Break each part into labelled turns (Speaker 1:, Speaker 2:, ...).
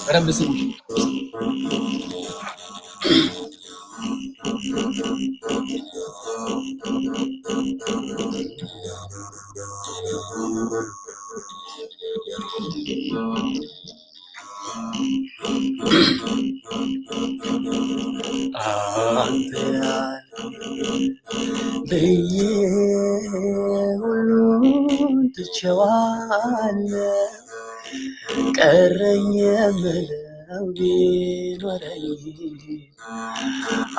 Speaker 1: ረብስ ሁሉን ትቼዋለሁ ቀረኝ የምለው ቢኖረኝ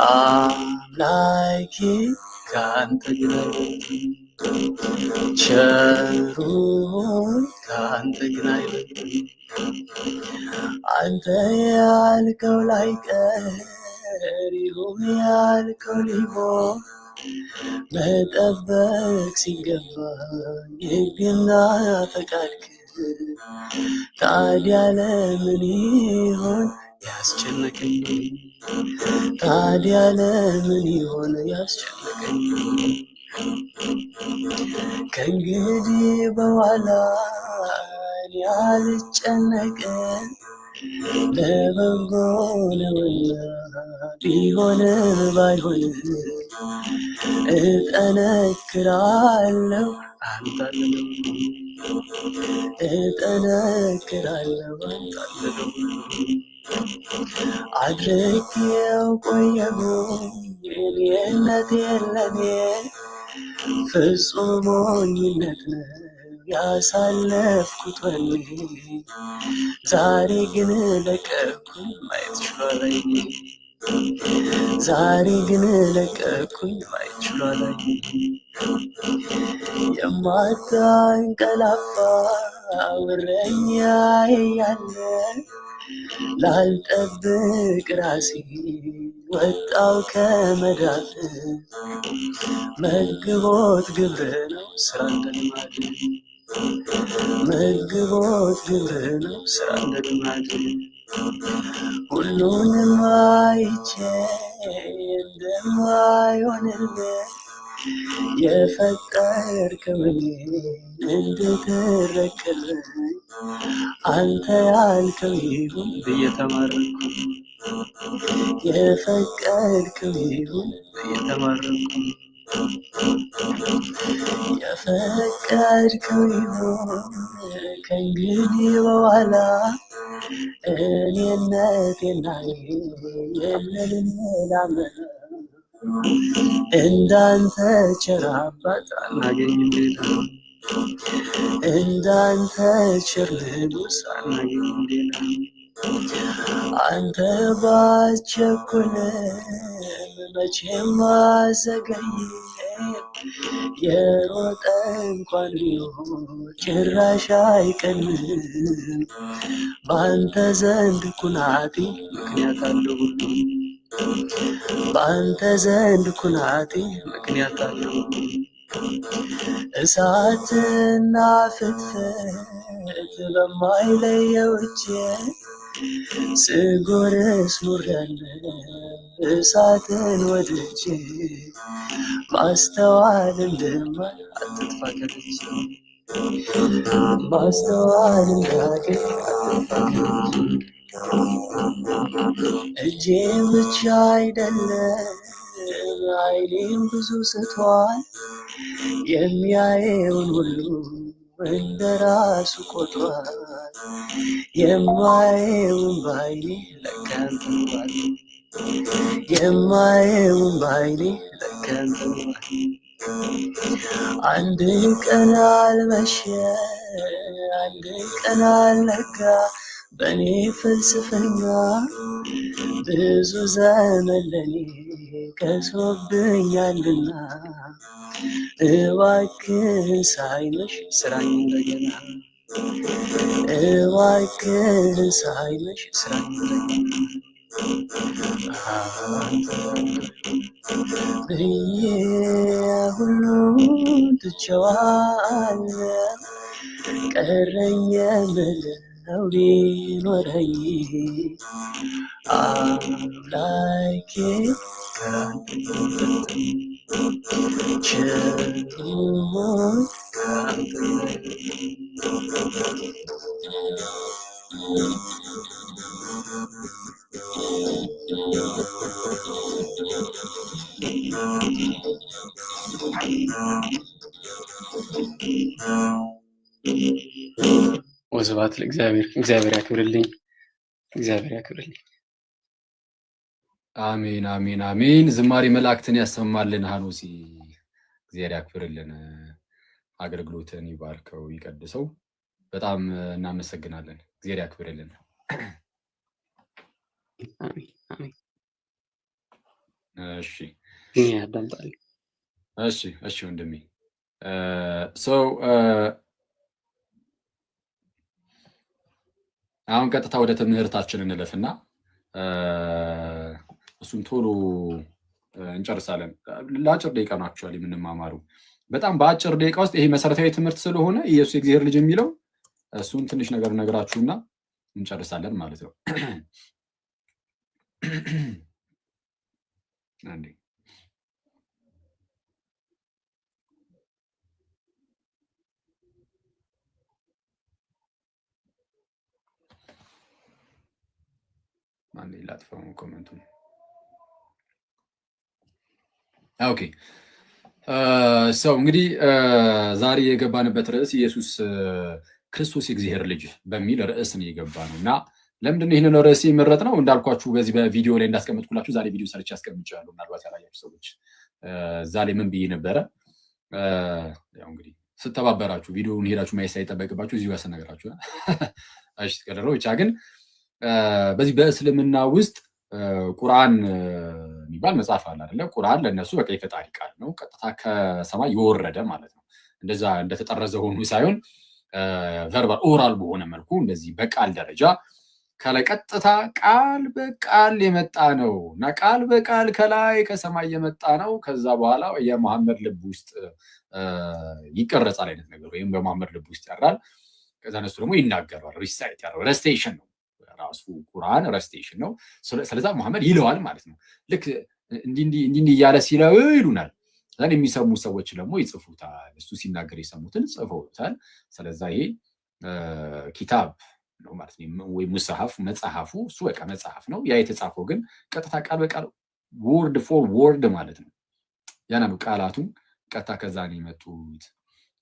Speaker 1: አምላኬ ካንተ ጋር ቸሩ ካንተ ጋር አንተ ያልከው ላይ ቀር ይሁን ያልከው ሊሆን መጠበቅ ሲገባኝ ሕግና ፈቃድክ ታዲያ ለምን ይሆን ያስጨነቀኝ? ታዲያ ለምን ይሆን ያስጨነቀኝ? ከእንግዲህ በኋላ እኔ አልጨነቅም ለበጎ ነውና ቢሆን ባይሆን እጠነክራለሁ አንተ አለህ እጠነክራለሁ አንተ አለህ አድርጌው ቆየሁኝ እኔነት የለኔ ፍጹም ሞኝነት ነው ያሳለፍኩት ወኔ ዛሬ ግን ለቀኩኝ ማየት ችሏለኝ ዛሬ ግን ለቀኩኝ ማየት ችሏለኝ የማታንቀላፋ እረኛዬ ያለ ላልጠብቅ ራሴ ወጣው ከመዳፍ መግቦት ግብር ነው ስራ እንደልማድ መግቦት ግብር ነው ስራ እንደልማድ ሁሉንም አይቼ እንደማይሆንልህ የፈጠርከውን እንድትረከበኝ አንተ ያልከው ይሁን ብዬ ተማረኩ የፈቀድከው ይሁን ብዬ ተማረኩ የፈቀድከው ይሁን ከእንግዲህ በኋላ እኔነቴና የለንም ላመና እንዳንተ ቸር አባት አናገኝም ሌላ እንዳንተ ቸር ንጉሥ አናገኝም ሌላ አንተ ባትቸኩልም መቼም አዘገይም የሮጠ እንኳን ቢሆን ጭራሽ አይቀንም በአንተ ዘንድ ኩናቴ ምክንያት አለው በአንተ ዘንድ ኩናቴ ምክንያት አለው እሳትና ፍትፍት በማይለየው እጄ ስጎርስ ኖሬያለሁ እሳትን ወድጄ ማስተዋል እንደማይ አትጥፋ ከልጄ ማስተዋል እንዳገኝ አትጥፋ ከልጄ እጄም ብቻ አይደለም አይኔም ብዙ ስቷል የሚያየውን ሁሉ እንደራሱ ቆጥሯል የማየውን ባይኔ ለካ ያንተዋል የማየውን ባይኔ ለካ ያንተዋል አንድ ቀን አልመሸ አንድ ቀን አልነጋ በኔ ፍልስፍና ብዙ ዘመን ለኔ ከሶብኛልና እባክህ ሳይመሽ ስራኝ እንደገና እባክህ ሳይመሽ ስራኝ እንደገና ብዬ ሁሉ ትቼዋለሁ ቀረኝ የምለው ቢኖረኝ አምላኬ ካንተ ቸሩ ካንተ ወስብሐት ለእግዚአብሔር። እግዚአብሔር ያክብርልኝ። እግዚአብሔር ያክብርልኝ።
Speaker 2: አሜን አሜን አሜን። ዝማሬ መላእክትን ያሰማልን። ሐኖሲ እግዚአብሔር ያክብርልን፣ አገልግሎትን ይባርከው ይቀድሰው። በጣም እናመሰግናለን። እግዚአብሔር ያክብርልን።
Speaker 1: አሜን አሜን።
Speaker 2: እሺ
Speaker 1: ያዳምጣል።
Speaker 2: እሺ እሺ ወንድሜ አሁን ቀጥታ ወደ ትምህርታችን እንለፍና እሱን ቶሎ እንጨርሳለን። ለአጭር ደቂቃ ነው አክቹዋሊ የምንማማሩ። በጣም በአጭር ደቂቃ ውስጥ ይሄ መሰረታዊ ትምህርት ስለሆነ ኢየሱስ የእግዚአብሔር ልጅ የሚለው እሱን ትንሽ ነገር ነግራችሁና እንጨርሳለን ማለት ነው። አንዴ ማን ላጥፋው ኮሜንቱን። ኦኬ ሰው እንግዲህ ዛሬ የገባንበት ርዕስ ኢየሱስ ክርስቶስ የእግዚአብሔር ልጅ በሚል ርዕስ ነው የገባነው እና ለምንድን ነው ይህንን ርዕስ የመረጥነው? እንዳልኳችሁ በዚህ በቪዲዮ ላይ እንዳስቀመጥኩላችሁ ዛሬ ቪዲዮ ሰርቼ አስቀምጫለሁ። ምናልባት ያላያችሁ ሰዎች እዛ ላይ ምን ብዬ ነበረ? ያው እንግዲህ ስተባበራችሁ ቪዲዮውን ሄዳችሁ ማየት ሳይጠበቅባችሁ እዚሁ ያሰነገራችሁ እሺ ከደረው ብቻ ግን በዚህ በእስልምና ውስጥ ቁርአን የሚባል መጽሐፍ አለ አይደለ? ቁርአን ለነሱ በቃ የፈጣሪ ቃል ነው፣ ቀጥታ ከሰማይ የወረደ ማለት ነው። እንደዛ እንደተጠረዘ ሆኖ ሳይሆን ቨርባል ኦራል በሆነ መልኩ እንደዚህ በቃል ደረጃ ከላይ ቀጥታ ቃል በቃል የመጣ ነው እና ቃል በቃል ከላይ ከሰማይ የመጣ ነው። ከዛ በኋላ የመሐመድ ልብ ውስጥ ይቀረጻል አይነት ነገር፣ ወይም በመሐመድ ልብ ውስጥ ያራል። ከዛ እነሱ ደግሞ ይናገራል። ሪሳይት ያለው ረስቴሽን ነው ራሱ ቁርአን ረስቴሽን ነው። ስለዛ መሐመድ ይለዋል ማለት ነው። ልክ እንዲህ እያለ ሲለው ይሉናል። ዘን የሚሰሙ ሰዎች ደግሞ ይጽፉታል። እሱ ሲናገር የሰሙትን ጽፈውታል። ስለዛ ይሄ ኪታብ ነው ማለት ነው፣ ወይ ሙስሐፍ መጽሐፉ እሱ በቃ መጽሐፍ ነው። ያ የተጻፈው ግን ቀጥታ ቃል በቃል ወርድ ፎር ወርድ ማለት ነው። ያና ነው ቃላቱ ቀጥታ ከዛ ነው የመጡት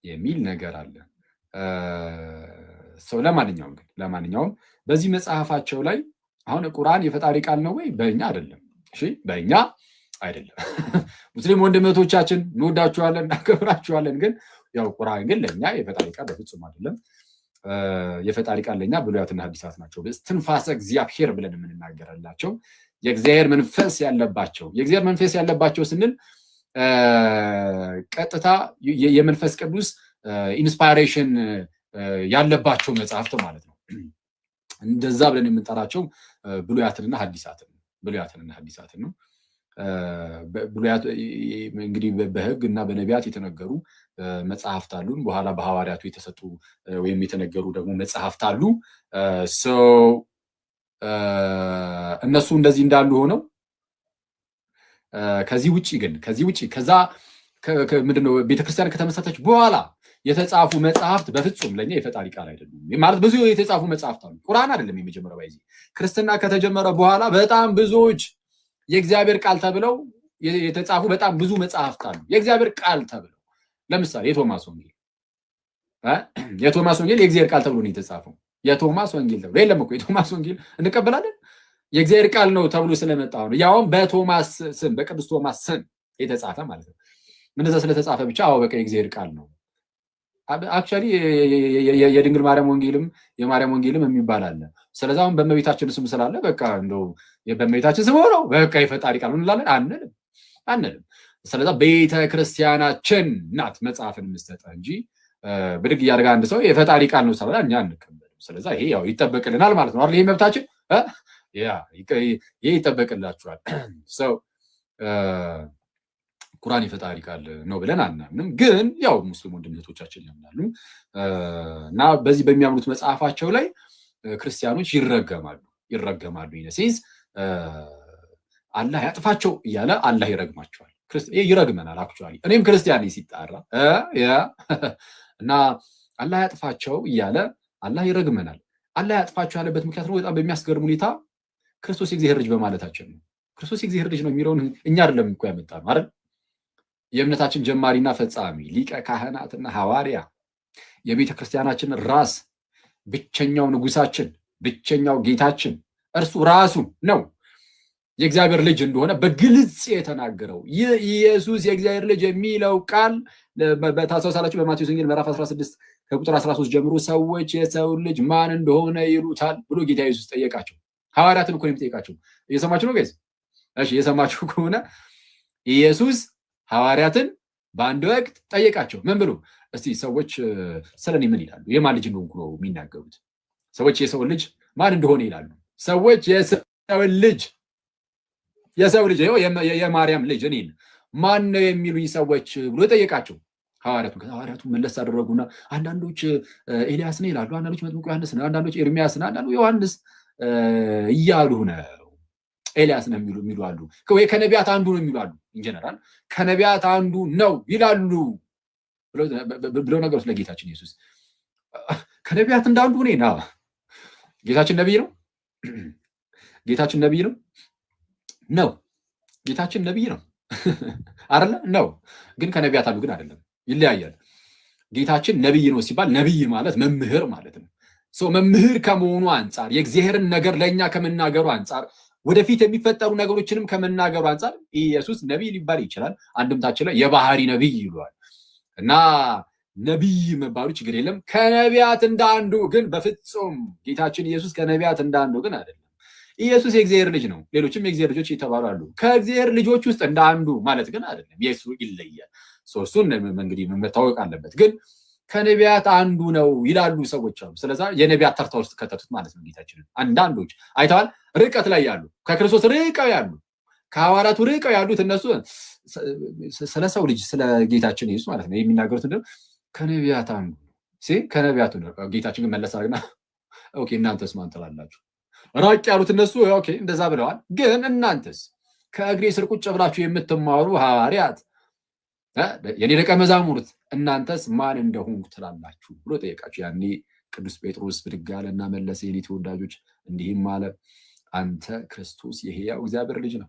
Speaker 2: የሚል ነገር አለ። ሰው ለማንኛውም በዚህ መጽሐፋቸው ላይ አሁን ቁርአን የፈጣሪ ቃል ነው ወይ? በእኛ አይደለም። እሺ በእኛ አይደለም። ሙስሊም ወንድሞቻችን እንወዳችኋለን፣ እናከብራችኋለን። ግን ያው ቁርአን ግን ለኛ የፈጣሪ ቃል በፍጹም አይደለም። የፈጣሪ ቃል ለኛ ብሉያትና ሐዲሳት ናቸው። በእስትንፋሰ እግዚአብሔር ብለን የምንናገርላቸው የእግዚአብሔር መንፈስ ያለባቸው። የእግዚአብሔር መንፈስ ያለባቸው ስንል ቀጥታ የመንፈስ ቅዱስ ኢንስፓይሬሽን ያለባቸው መጽሐፍት ማለት ነው። እንደዛ ብለን የምንጠራቸው ብሉያትንና ሐዲሳትን ነው። ብሉያት እንግዲህ በሕግ እና በነቢያት የተነገሩ መጽሐፍት አሉን። በኋላ በሐዋርያቱ የተሰጡ ወይም የተነገሩ ደግሞ መጽሐፍት አሉ። እነሱ እንደዚህ እንዳሉ ሆነው ከዚህ ውጪ ከዛ ምንድነው ቤተክርስቲያን ከተመሰረተች በኋላ የተጻፉ መጽሐፍት በፍጹም ለኛ የፈጣሪ ቃል አይደሉም። ማለት ብዙ የተጻፉ መጽሐፍት አሉ። ቁርአን አይደለም የመጀመሪያው። ባይዚ ክርስትና ከተጀመረ በኋላ በጣም ብዙዎች የእግዚአብሔር ቃል ተብለው የተጻፉ በጣም ብዙ መጽሐፍት አሉ። የእግዚአብሔር ቃል ተብለው ለምሳሌ የቶማስ ወንጌል የእግዚአብሔር ቃል ተብሎ ነው የተጻፈው። የቶማስ ወንጌል ተብሎ የለም እኮ የቶማስ ወንጌል እንቀበላለን። የእግዚአብሔር ቃል ነው ተብሎ ስለመጣ ነው። ያውም በቶማስ ስም በቅዱስ ቶማስ ስም የተጻፈ ማለት ነው። እንደዛ ስለተጻፈ ብቻ በቃ የእግዚአብሔር ቃል ነው። አክቹዋሊ የድንግል ማርያም ወንጌልም የማርያም ወንጌልም የሚባል አለ። ስለዚህ አሁን በእመቤታችን ስም ስላለ በቃ እንደው በእመቤታችን ስም ሆነው በቃ የፈጣሪ ቃል እንላለን አንልም። ስለዚህ ቤተ ክርስቲያናችን ናት መጽሐፍን የምትሰጠ እንጂ ብድግ እያደረገ አንድ ሰው የፈጣሪ ቃል ነው ሰበላ እኛ አንቀበልም። ስለዚህ ይሄ ያው ይጠበቅልናል ማለት ነው አይደል? ይሄ መብታችን ይሄ ይጠበቅላችኋል። ሰው ቁርአን የፈጣሪ ቃል ነው ብለን አናምንም። ግን ያው ሙስሊም ወንድሞቻችን ያምናሉ እና በዚህ በሚያምኑት መጽሐፋቸው ላይ ክርስቲያኖች ይረገማሉ። ይነሲዝ አላህ ያጥፋቸው እያለ አላህ ይረግማቸዋል። ይረግመናል። አክቹዋሊ እኔም ክርስቲያን ሲጣራ እና አላህ ያጥፋቸው እያለ አላህ ይረግመናል። አላህ ያጥፋችሁ ያለበት ምክንያት ነው በጣም በሚያስገርም ሁኔታ ክርስቶስ የእግዚአብሔር ልጅ በማለታችን ነው። ክርስቶስ የእግዚአብሔር ልጅ ነው የሚለውን እኛ አይደለም እኮ ያመጣ ነው አይደል? የእምነታችን ጀማሪና ፈጻሚ ሊቀ ካህናትና ሐዋርያ የቤተ ክርስቲያናችን ራስ ብቸኛው ንጉሳችን ብቸኛው ጌታችን እርሱ ራሱ ነው የእግዚአብሔር ልጅ እንደሆነ በግልጽ የተናገረው። ይህ ኢየሱስ የእግዚአብሔር ልጅ የሚለው ቃል በታሳውሳላችሁ በማቴዎስ ወንጌል ምዕራፍ 16 ከቁጥር 13 ጀምሮ ሰዎች የሰው ልጅ ማን እንደሆነ ይሉታል ብሎ ጌታ ኢየሱስ ጠየቃቸው። ሐዋርያትን እኮ ነው የሚጠይቃቸው። እየሰማችሁ ነው ጋይስ? እሺ እየሰማችሁ ከሆነ ኢየሱስ ሐዋርያትን በአንድ ወቅት ጠየቃቸው። ምን ብሎ? እስቲ ሰዎች ስለኔ ምን ይላሉ? የማን ልጅ እንደሆንኩ ነው የሚናገሩት? ሰዎች የሰው ልጅ ማን እንደሆነ ይላሉ። ሰዎች የሰው ልጅ የማርያም ልጅ እኔን ማን ነው የሚሉኝ ሰዎች ብሎ ጠየቃቸው ሐዋርያቱ መለስ አደረጉና አንዳንዶች ኤልያስ ነው ይላሉ፣ አንዳንዶች መጥምቁ ዮሐንስ ነው፣ አንዳንዶች ኤርሚያስ ነው፣ አንዳንዱ ዮሐንስ እያሉ ነው። ኤልያስ ነው የሚሉ አሉ፣ ወይ ከነቢያት አንዱ ነው የሚሉ አሉ። ኢንጀነራል ከነቢያት አንዱ ነው ይላሉ ብለው ነገሩ ስለ ጌታችን ኢየሱስ ከነቢያት እንዳንዱ እኔ ነው። ጌታችን ነቢይ ነው። ጌታችን ነቢይ ነው ነው ጌታችን ነቢይ ነው አይደለ? ነው ግን ከነቢያት አንዱ ግን አይደለም፣ ይለያያል። ጌታችን ነቢይ ነው ሲባል ነቢይ ማለት መምህር ማለት ነው። መምህር ከመሆኑ አንጻር የእግዚአብሔርን ነገር ለእኛ ከመናገሩ አንጻር ወደፊት የሚፈጠሩ ነገሮችንም ከመናገሩ አንጻር ኢየሱስ ነቢይ ሊባል ይችላል። አንድምታችን ላይ የባህሪ ነቢይ ይሏል እና ነቢይ መባሉ ችግር የለም። ከነቢያት እንዳንዱ ግን በፍጹም ጌታችን ኢየሱስ ከነቢያት እንዳንዱ ግን አይደለም። ኢየሱስ የእግዚአብሔር ልጅ ነው። ሌሎችም የእግዚአብሔር ልጆች የተባሉ አሉ። ከእግዚአብሔር ልጆች ውስጥ እንደ አንዱ ማለት ግን አይደለም። ኢየሱስ ይለያል። እሱን እንግዲህ መታወቅ አለበት። ግን ከነቢያት አንዱ ነው ይላሉ ሰዎች አሉ። ስለዛ የነቢያት ተርታ ውስጥ ከተቱት ማለት ነው ጌታችንን። አንዳንዶች አይተዋል፣ ርቀት ላይ ያሉ ከክርስቶስ ርቀው ያሉ ከሐዋርያቱ ርቀው ያሉት እነሱ ስለ ሰው ልጅ ስለ ጌታችን ኢየሱስ ማለት ነው የሚናገሩት ከነቢያት አንዱ ከነቢያቱ ነው። ጌታችን ግን መለስ አድርግና ኦኬ እናንተስ ማን ትላላችሁ? ራቅ ያሉት እነሱ ኦኬ እንደዛ ብለዋል። ግን እናንተስ ከእግሬ ስር ቁጭ ብላችሁ የምትማሩ ሐዋርያት የኔ ደቀ መዛሙርት እናንተስ ማን እንደሆንኩ ትላላችሁ ብሎ ጠየቃችሁ። ያኔ ቅዱስ ጴጥሮስ ብድግ አለና መለሰ፣ የኔ ተወዳጆች እንዲህም አለ፣ አንተ ክርስቶስ የሕያው እግዚአብሔር ልጅ ነው።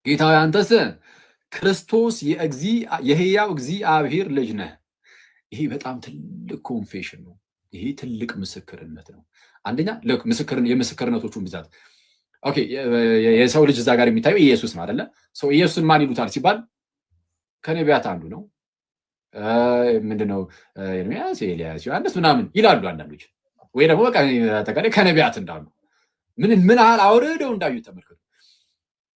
Speaker 2: ጌታ አንተስ ክርስቶስ የሕያው እግዚአብሔር ልጅ ነህ። ይሄ በጣም ትልቅ ኮንፌሽን ነው። ይሄ ትልቅ ምስክርነት ነው። አንደኛ የምስክርነቶቹን ብዛት ኦኬ የሰው ልጅ እዛ ጋር የሚታየው ኢየሱስ ነው አይደለ? ኢየሱስን ማን ይሉታል ሲባል ከነቢያት አንዱ ነው። ምንድነው ኤርሚያስ፣ ኤልያስ፣ ዮሐንስ ምናምን ይላሉ አንዳንዶች። ወይ ደግሞ በቃ አጠቃላይ ከነቢያት እንዳሉ ምን ያህል አውርደው እንዳዩት ተመልከቱ።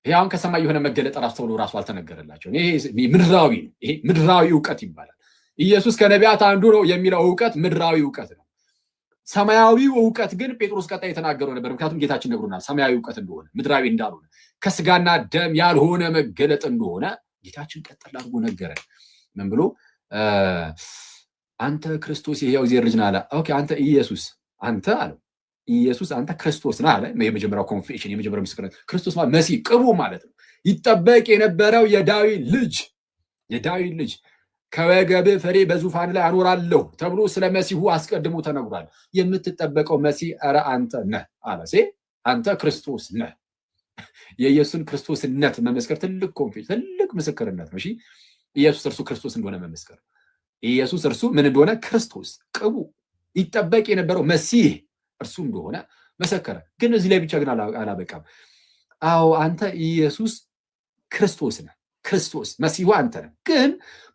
Speaker 2: ይሄ አሁን ከሰማይ የሆነ መገለጥ ራሱ ተብሎ ራሱ አልተነገረላቸው። ይሄ ምድራዊ ነው። ይሄ ምድራዊ እውቀት ይባላል። ኢየሱስ ከነቢያት አንዱ ነው የሚለው እውቀት ምድራዊ እውቀት ነው። ሰማያዊው እውቀት ግን ጴጥሮስ ቀጣይ የተናገረው ነበር። ምክንያቱም ጌታችን ነግሮናል ሰማያዊ እውቀት እንደሆነ ምድራዊ እንዳልሆነ ከስጋና ደም ያልሆነ መገለጥ እንደሆነ ጌታችን ቀጥል አድርጎ ነገረን። ምን ብሎ አንተ ክርስቶስ የሕያው እግዚአብሔር ልጅ ነህ አለ። ኦኬ አንተ ኢየሱስ አንተ አለው ኢየሱስ አንተ ክርስቶስ ነህ አለ። የመጀመሪያው ኮንፌሽን የመጀመሪያው ምስክርነት ክርስቶስ ማለት መሲህ ቅቡ ማለት ነው። ይጠበቅ የነበረው የዳዊት ልጅ ከወገብህ ፍሬ በዙፋን ላይ አኖራለሁ ተብሎ ስለ መሲሁ አስቀድሞ ተነግሯል። የምትጠበቀው መሲህ ኧረ አንተ ነህ አለ። አንተ ክርስቶስ ነህ። የኢየሱስን ክርስቶስነት መመስከር ትልቅ ኮንፌሽን ትልቅ ምስክርነት ነው። እሺ ኢየሱስ እርሱ ክርስቶስ እንደሆነ መመስከር፣ ኢየሱስ እርሱ ምን እንደሆነ ክርስቶስ ቅቡ ይጠበቅ የነበረው መሲህ እርሱ እንደሆነ መሰከረ። ግን እዚህ ላይ ብቻ ግን አላበቃም። አዎ አንተ ኢየሱስ ክርስቶስ ነህ። ክርስቶስ መሲሁ አንተ ነህ። ግን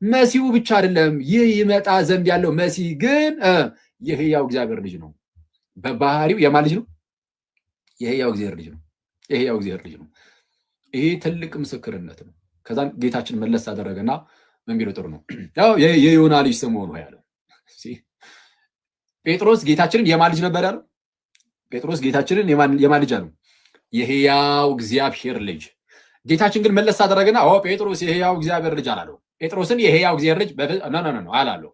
Speaker 2: መሲሁ ብቻ አይደለም፣ ይህ ይመጣ ዘንድ ያለው መሲህ ግን የሕያው እግዚአብሔር ልጅ ነው። በባህሪው የማን ልጅ ነው? የሕያው እግዚአብሔር ልጅ ነው። የሕያው እግዚአብሔር ልጅ ነው። ይሄ ትልቅ ምስክርነት ነው። ከዛም ጌታችን መለስ አደረገና ምን ቢለው ጥሩ ነው? ያው የዮና ልጅ ስምዖን ሆይ አለው። ጴጥሮስ ጌታችንን የማን ልጅ ነበር ያለው? ጴጥሮስ ጌታችንን የማን ልጅ አለው? የሕያው እግዚአብሔር ልጅ። ጌታችን ግን መለስ አደረገና ጴጥሮስ የሕያው እግዚአብሔር ልጅ አላለው። ጴጥሮስን የሕያው እግዚአብሔር ልጅ ኖ አላለው።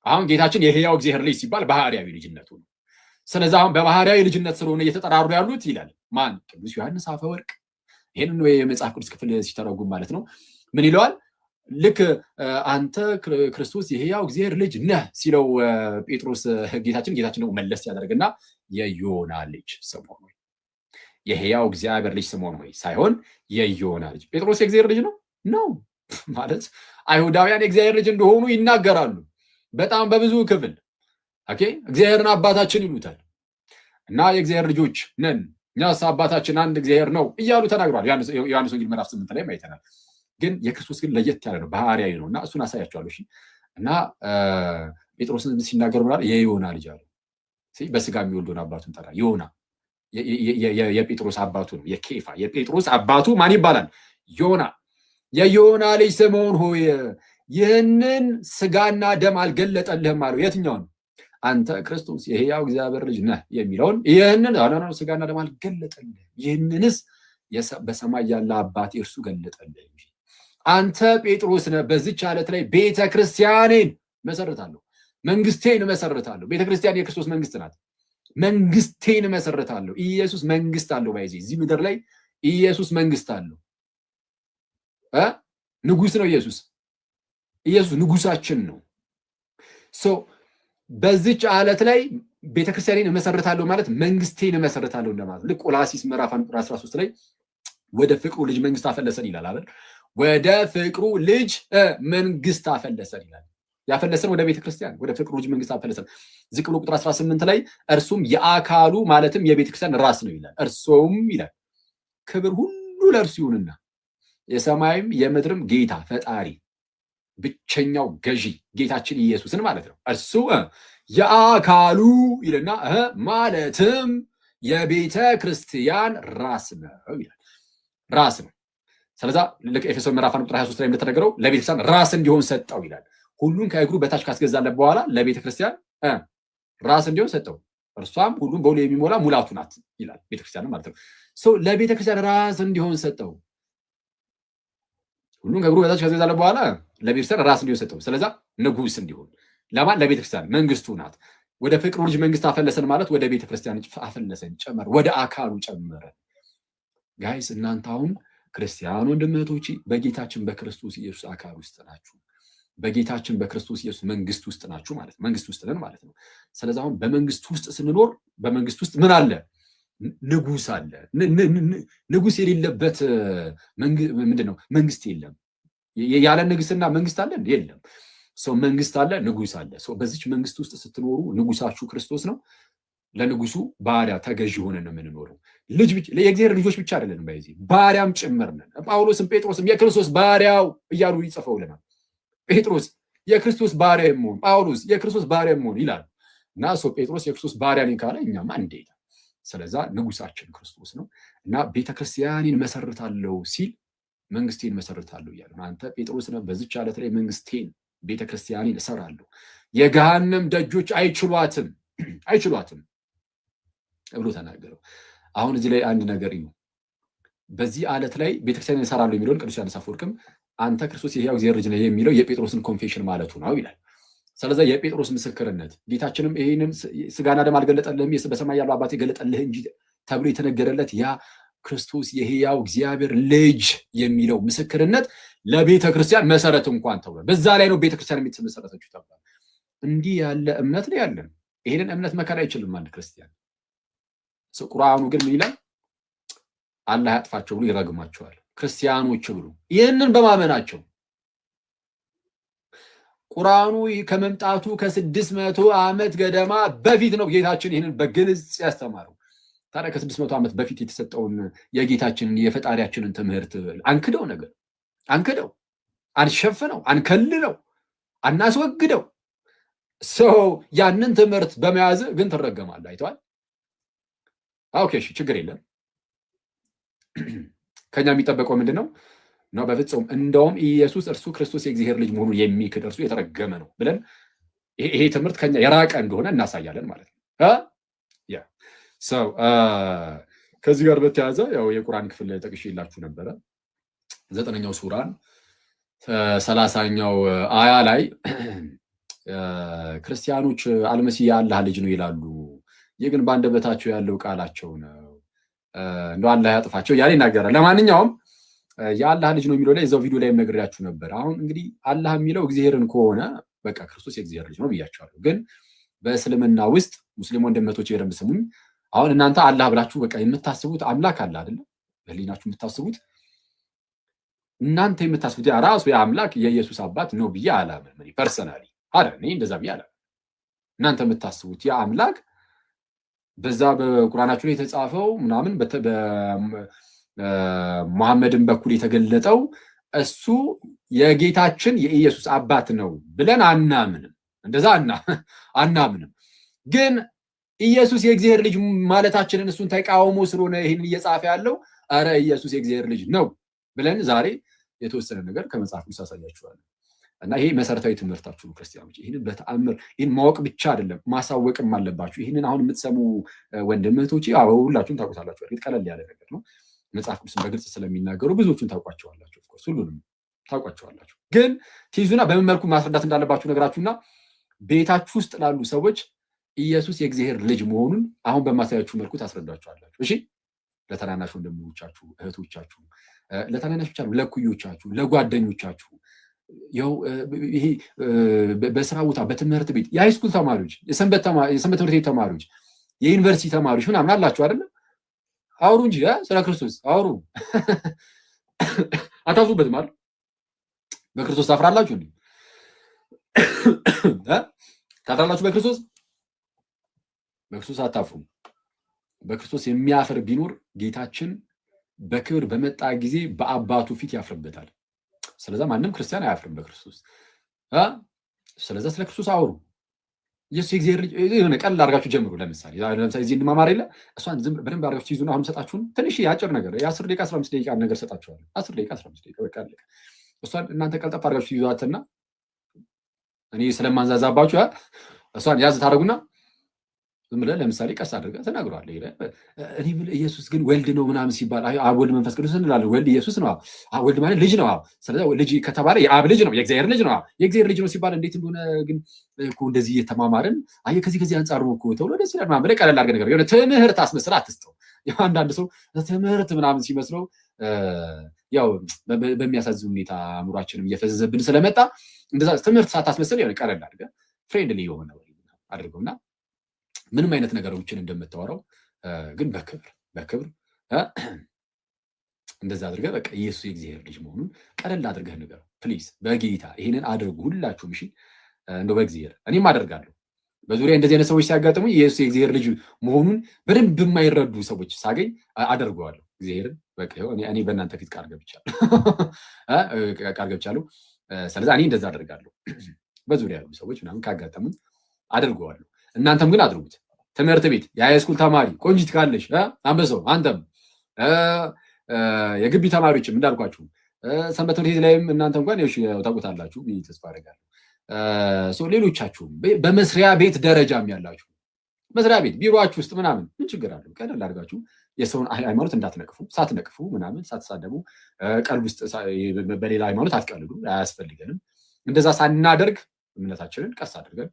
Speaker 2: አሁን ጌታችን የሕያው እግዚአብሔር ልጅ ሲባል ባህሪያዊ ልጅነቱ ነው። ስለዚህ አሁን በባህሪያዊ ልጅነት ስለሆነ እየተጠራሩ ያሉት ይላል ማን? ቅዱስ ዮሐንስ አፈወርቅ። ይህንን የመጽሐፍ ቅዱስ ክፍል ሲተረጉም ማለት ነው ምን ይለዋል? ልክ አንተ ክርስቶስ የሕያው እግዚአብሔር ልጅ ነህ ሲለው ጴጥሮስ ጌታችን ደግሞ መለስ ያደርግና የዮና ልጅ ስምዖን ሆይ፣ የሕያው እግዚአብሔር ልጅ ስምዖን ሆይ ሳይሆን የዮና ልጅ። ጴጥሮስ የእግዚአብሔር ልጅ ነው ማለት አይሁዳውያን የእግዚአብሔር ልጅ እንደሆኑ ይናገራሉ በጣም በብዙ ክፍል። ኦኬ እግዚአብሔርን አባታችን ይሉታል እና የእግዚአብሔር ልጆች ነን እኛስ አባታችን አንድ እግዚአብሔር ነው እያሉ ተናግሯል። ዮሐንስ ወንጌል ምዕራፍ 8 ላይ አይተናል። ግን የክርስቶስ ግን ለየት ያለ ነው፣ ባህሪያዊ ነው እና እሱን አሳያቸዋለሁ። እሺ እና ጴጥሮስን ሲናገር ብሏል የዮና ልጅ አለ። በስጋ የሚወልደውን አባቱን ጠራ። ዮና የጴጥሮስ አባቱ ነው። የኬፋ የጴጥሮስ አባቱ ማን ይባላል? ዮና። የዮና ልጅ ስምዖን ሆይ ይህንን ስጋና ደም አልገለጠልህም አለው። የትኛውን? አንተ ክርስቶስ የሕያው እግዚአብሔር ልጅ ነህ የሚለውን ይህንን ስጋና ደም አልገለጠልህም፣ ይህንንስ በሰማይ ያለ አባቴ እርሱ ገለጠልህ እንጂ። አንተ ጴጥሮስ ነህ፣ በዚች ዓለት ላይ ቤተ ክርስቲያኔን መሰረታለሁ፣ መንግስቴን መሰረታለሁ። ቤተ ክርስቲያን የክርስቶስ መንግስት ናት። መንግስቴን መሰረታለሁ። ኢየሱስ መንግስት አለው። ባይዚ እዚህ ምድር ላይ ኢየሱስ መንግስት አለው። ንጉስ ነው ኢየሱስ። ኢየሱስ ንጉሳችን ነው። በዚች ዓለት ላይ ቤተክርስቲያኔን እመሰርታለሁ ማለት መንግስቴን እመሰርታለሁ እንደማለት። ልክ ቆላሲስ ምዕራፍ 1 ቁጥር 13 ላይ ወደ ፍቅሩ ልጅ መንግስት አፈለሰን ይላል አይደል? ወደ ፍቅሩ ልጅ መንግስት አፈለሰን ይላል። ያፈለሰን ወደ ቤተክርስቲያን ወደ ፍቅሩ ልጅ መንግስት አፈለሰን። ዝቅ ብሎ ቁጥር 18 ላይ እርሱም የአካሉ ማለትም የቤተክርስቲያን ራስ ነው ይላል። እርሱም ይላል ክብር ሁሉ ለእርሱ ይሁንና የሰማይም የምድርም ጌታ ፈጣሪ ብቸኛው ገዢ ጌታችን ኢየሱስን ማለት ነው። እርሱ የአካሉ ይልና ማለትም የቤተ ክርስቲያን ራስ ነው ይላል። ራስ ነው። ስለዛ ልክ ኤፌሶን ምዕራፍ 1 ቁጥር 23 ላይ እንደተነገረው ለቤተክርስቲያን ራስ እንዲሆን ሰጠው ይላል። ሁሉን ከእግሩ በታች ካስገዛለት በኋላ ለቤተክርስቲያን ራስ እንዲሆን ሰጠው። እርሷም ሁሉን በሁሉ የሚሞላ ሙላቱ ናት ይላል። ቤተክርስቲያን ማለት ነው። ለቤተክርስቲያን ራስ እንዲሆን ሰጠው። ሁሉን ከእግሩ በታች ካስገዛለት በኋላ ለቤተክርስቲያን ራስ እንዲሆን ሰጠው። ስለዛ ንጉስ እንዲሆን ለማን? ለቤተክርስቲያን መንግስቱ ናት። ወደ ፍቅሩ ልጅ መንግስት አፈለሰን ማለት ወደ ቤተክርስቲያን አፈለሰን፣ ጨመረ፣ ወደ አካሉ ጨመረ። ጋይስ እናንተ አሁን ክርስቲያን ወንድምቶቼ በጌታችን በክርስቶስ ኢየሱስ አካል ውስጥ ናችሁ። በጌታችን በክርስቶስ ኢየሱስ መንግስት ውስጥ ናችሁ ማለት ነው። መንግስት ውስጥ ነን ማለት ነው። ስለዚህ አሁን በመንግስት ውስጥ ስንኖር በመንግስት ውስጥ ምን አለ? ንጉስ አለ። ንጉስ የሌለበት ምንድን ነው? መንግስት የለም። ያለ ንግስና መንግስት አለ? የለም። መንግስት አለ፣ ንጉስ አለ። በዚች መንግስት ውስጥ ስትኖሩ ንጉሳችሁ ክርስቶስ ነው። ለንጉሱ ባሪያ ተገዥ ሆነን ነው የምንኖረው። የእግዚአብሔር ልጆች ብቻ አይደለንም፣ በዚህ ባሪያም ጭምር ነን። ጳውሎስም ጴጥሮስም የክርስቶስ ባሪያው እያሉ ይጽፈውልናል። ጴጥሮስ የክርስቶስ ባሪያ የመሆን ጳውሎስ የክርስቶስ ባሪያ የመሆን ይላል እና ጴጥሮስ የክርስቶስ ባሪያ ነኝ ካለ እኛማ እንዴት? ስለዛ ንጉሳችን ክርስቶስ ነው እና ቤተክርስቲያኔን መሰርታለሁ ሲል መንግስቴን መሰርታለሁ እያለ አንተ ጴጥሮስ ነህ፣ በዚች ዓለት ላይ መንግስቴን ቤተክርስቲያኔን እሰራለሁ፣ የገሃነም ደጆች አይችሏትም ብሎ ተናገረው። አሁን እዚህ ላይ አንድ ነገር እዩ። በዚህ ዓለት ላይ ቤተክርስቲያንን እሰራለሁ የሚለውን ቅዱስ ዮሐንስ አፈወርቅም አንተ ክርስቶስ የሕያው እግዚአብሔር ልጅ ነህ የሚለው የጴጥሮስን ኮንፌሽን ማለቱ ነው ይላል። ስለዚህ የጴጥሮስ ምስክርነት ጌታችንም ይህንን ስጋና ደም አልገለጠልህም በሰማይ ያለው አባቴ ገለጠልህ እንጂ ተብሎ የተነገረለት ያ ክርስቶስ የሕያው እግዚአብሔር ልጅ የሚለው ምስክርነት ለቤተ ክርስቲያን መሰረት እንኳን ተብሏል። በዛ ላይ ነው ቤተክርስቲያን የምትመሰረተችው ተብሏል። እንዲህ ያለ እምነት ነው ያለን። ይሄንን እምነት መከራ አይችልም አንድ ክርስቲያን። ቁርአኑ ግን ምን ይላል? አላህ ያጥፋቸው ብሎ ይረግማቸዋል ክርስቲያኖች ብሎ ይህንን በማመናቸው ቁርአኑ ከመምጣቱ ከ600 ዓመት ገደማ በፊት ነው ጌታችን ይህንን በግልጽ ያስተማረው። ታዲያ ከ600 ዓመት በፊት የተሰጠውን የጌታችንን የፈጣሪያችንን ትምህርት አንክደው ነገር አንክደው አንሸፍነው አንከልለው አናስወግደው ያንን ትምህርት በመያዝ ግን ትረገማለህ። አይተዋል። ኦኬ እሺ፣ ችግር የለም። ከኛ የሚጠበቀው ምንድን ነው? በፍጹም እንደውም ኢየሱስ እርሱ ክርስቶስ የእግዚአብሔር ልጅ መሆኑን የሚክድ እርሱ የተረገመ ነው ብለን ይሄ ትምህርት ከኛ የራቀ እንደሆነ እናሳያለን ማለት ነው። ከዚህ ጋር በተያያዘ ያው የቁርአን ክፍል ጠቅሼላችሁ ነበረ። 9ኛው ሱራን 30ኛው አያ ላይ ክርስቲያኖች አልመሲህ የአላህ ልጅ ነው ይላሉ፣ ይህ ግን በአንደበታቸው ያለው ቃላቸው ነው፣ እንደው አላህ ያጥፋቸው እያለ ይናገራል። ለማንኛውም የአላህ ልጅ ነው የሚለው ላይ እዛው ቪዲዮ ላይ ነግሬያችሁ ነበር። አሁን እንግዲህ አላህ የሚለው እግዚአብሔርን ከሆነ በቃ ክርስቶስ የእግዚአብሔር ልጅ ነው ብያቸዋለሁ። ግን በእስልምና ውስጥ ሙስሊም ወንድመቶች በደንብ ስሙኝ። አሁን እናንተ አላህ ብላችሁ በቃ የምታስቡት አምላክ አለ አይደለ? በህሊናችሁ የምታስቡት እናንተ የምታስቡት ራሱ የአምላክ የኢየሱስ አባት ነው ብዬ አላምንም። ፐርሰናሊ አይደል? እኔ እንደዛ ብዬ አላምንም። እናንተ የምታስቡት የአምላክ በዛ በቁርአናችሁ ላይ የተጻፈው ምናምን በሙሐመድን በኩል የተገለጠው እሱ የጌታችን የኢየሱስ አባት ነው ብለን አናምንም። እንደዛ አናምንም። ግን ኢየሱስ የእግዚአብሔር ልጅ ማለታችንን እሱን ተቃውሞ ስለሆነ ይህንን እየጻፈ ያለው አረ ኢየሱስ የእግዚአብሔር ልጅ ነው ብለን ዛሬ የተወሰነ ነገር ከመጽሐፍ ቅዱስ አሳያችኋለሁ። እና ይሄ መሰረታዊ ትምህርታችሁ ነው ክርስቲያኖች። ይህንን በተአምር ይህን ማወቅ ብቻ አይደለም ማሳወቅም አለባችሁ። ይህንን አሁን የምትሰሙ ወንድም እህቶቼ ሁላችሁም ታውቁታላችሁ። እርግጥ ቀለል ያለ ነገር ነው። መጽሐፍ ቅዱስን በግልጽ ስለሚናገሩ ብዙዎቹን ታውቋቸዋላችሁ። ኦፍኮርስ ሁሉንም ታውቋቸዋላችሁ። ግን ትይዙና በምን መልኩ ማስረዳት እንዳለባችሁ ነገራችሁና ቤታችሁ ውስጥ ላሉ ሰዎች ኢየሱስ የእግዚአብሔር ልጅ መሆኑን አሁን በማሳያችሁ መልኩ ታስረዳችኋላችሁ። እሺ፣ ለታናናሽ ወንድሞቻችሁ እህቶቻችሁ፣ ለታናናሽ ብቻ ለኩዮቻችሁ፣ ለጓደኞቻችሁ፣ ያው ይሄ በስራ ቦታ፣ በትምህርት ቤት፣ የሃይስኩል ተማሪዎች፣ የሰንበት ትምህርት ቤት ተማሪዎች፣ የዩኒቨርሲቲ ተማሪዎች ምናምን አላችሁ አይደለ? አውሩ እንጂ ስለ ክርስቶስ አውሩ። አታፍሩበትም አይደል? በክርስቶስ ታፍራላችሁ እንዴ? ታፍራላችሁ በክርስቶስ? በክርስቶስ አታፍሩም። በክርስቶስ የሚያፍር ቢኖር ጌታችን በክብር በመጣ ጊዜ በአባቱ ፊት ያፍርበታል። ስለዛ ማንም ክርስቲያን አያፍርም በክርስቶስ። ስለዛ ስለ ክርስቶስ አውሩ። ኢየሱስ የእግዚአብሔር ልጅ የሆነ ቀላል አድርጋችሁ ጀምሩ። ለምሳሌ እዚህ እንማማር የለ እሷን ዝም በደንብ አድርጋችሁ ትይዙና አሁን ሰጣችሁን ትንሽ አጭር ነገር የ10 ደቂቃ 15 ደቂቃ ነገር ሰጣችኋለሁ። 10 ደቂቃ 15 ደቂቃ በቃ አለቀ። እሷን እናንተ ቀልጠፍ አድርጋችሁ ትይዟትና እኔ ስለማንዛዛባችሁ እሷን ያዝ ታደርጉና ዝም ብለህ ለምሳሌ ቀስ አድርገህ ተናግሯለህ። እኔ የምልህ ኢየሱስ ግን ወልድ ነው ምናምን ሲባል አብ ወልድ መንፈስ ቅዱስ እንላለን። ወልድ ኢየሱስ ነው። ወልድ ማለት ልጅ ነው። ስለዚህ ልጅ ከተባለ የአብ ልጅ ነው፣ የእግዚአብሔር ልጅ ነው። የእግዚአብሔር ልጅ ነው ሲባል እንዴት እንደሆነ ግን እኮ እንደዚህ እየተማማርን አየህ ከዚህ አንጻር ነው እኮ ተብሎ ደስ ይላል ምናምን ብለህ ቀለል አድርገህ ነገር የሆነ ትምህርት አስመስለህ አትስጠው። አንዳንድ ሰው ትምህርት ምናምን ሲመስለው ያው በሚያሳዝን ሁኔታ አእምሯችንም እየፈዘዘብን ስለመጣ እንደዛ ትምህርት ሳታስመስል የሆነ ቀለል አድርገህ ፍሬንድሊ የሆነ አድርገውና ምንም አይነት ነገሮችን እንደምታወራው ግን በክብር እንደዛ አድርገህ በቃ ኢየሱስ የእግዚአብሔር ልጅ መሆኑን ቀለል አድርገህ ንገረው ፕሊዝ። በጌታ ይሄንን አድርጉ ሁላችሁም። እሺ እንደው በእግዚአብሔር እኔም አደርጋለሁ። በዙሪያ እንደዚህ አይነት ሰዎች ሲያጋጥሙ ኢየሱስ የእግዚአብሔር ልጅ መሆኑን በደንብ የማይረዱ ሰዎች ሳገኝ አደርገዋለሁ። እግዚአብሔርን በቃ እኔ በእናንተ ፊት ቃል ገብቻለሁ። ስለዚህ እኔ እንደዛ አደርጋለሁ። በዙሪያ ያሉ ሰዎች ምናምን ካጋጠሙኝ አደርገዋለሁ። እናንተም ግን አድርጉት። ትምህርት ቤት የሃይስኩል ተማሪ ቆንጂት ካለሽ አንበሳው፣ አንተም የግቢ ተማሪዎችም እንዳልኳችሁ ሰንበት ትምህርት ቤት ላይም እናንተ እንኳን ታውቁታላችሁ ተስፋ አደርጋለሁ። ሌሎቻችሁም በመስሪያ ቤት ደረጃም ያላችሁ መስሪያ ቤት ቢሮአችሁ ውስጥ ምናምን ምን ችግር አለው? ቀለል አድርጋችሁ የሰውን ሃይማኖት እንዳትነቅፉ፣ ሳትነቅፉ ምናምን ሳትሳደቡ፣ ቀልብ ውስጥ በሌላ ሃይማኖት አትቀልዱ። አያስፈልገንም። እንደዛ ሳናደርግ እምነታችንን ቀስ አድርገን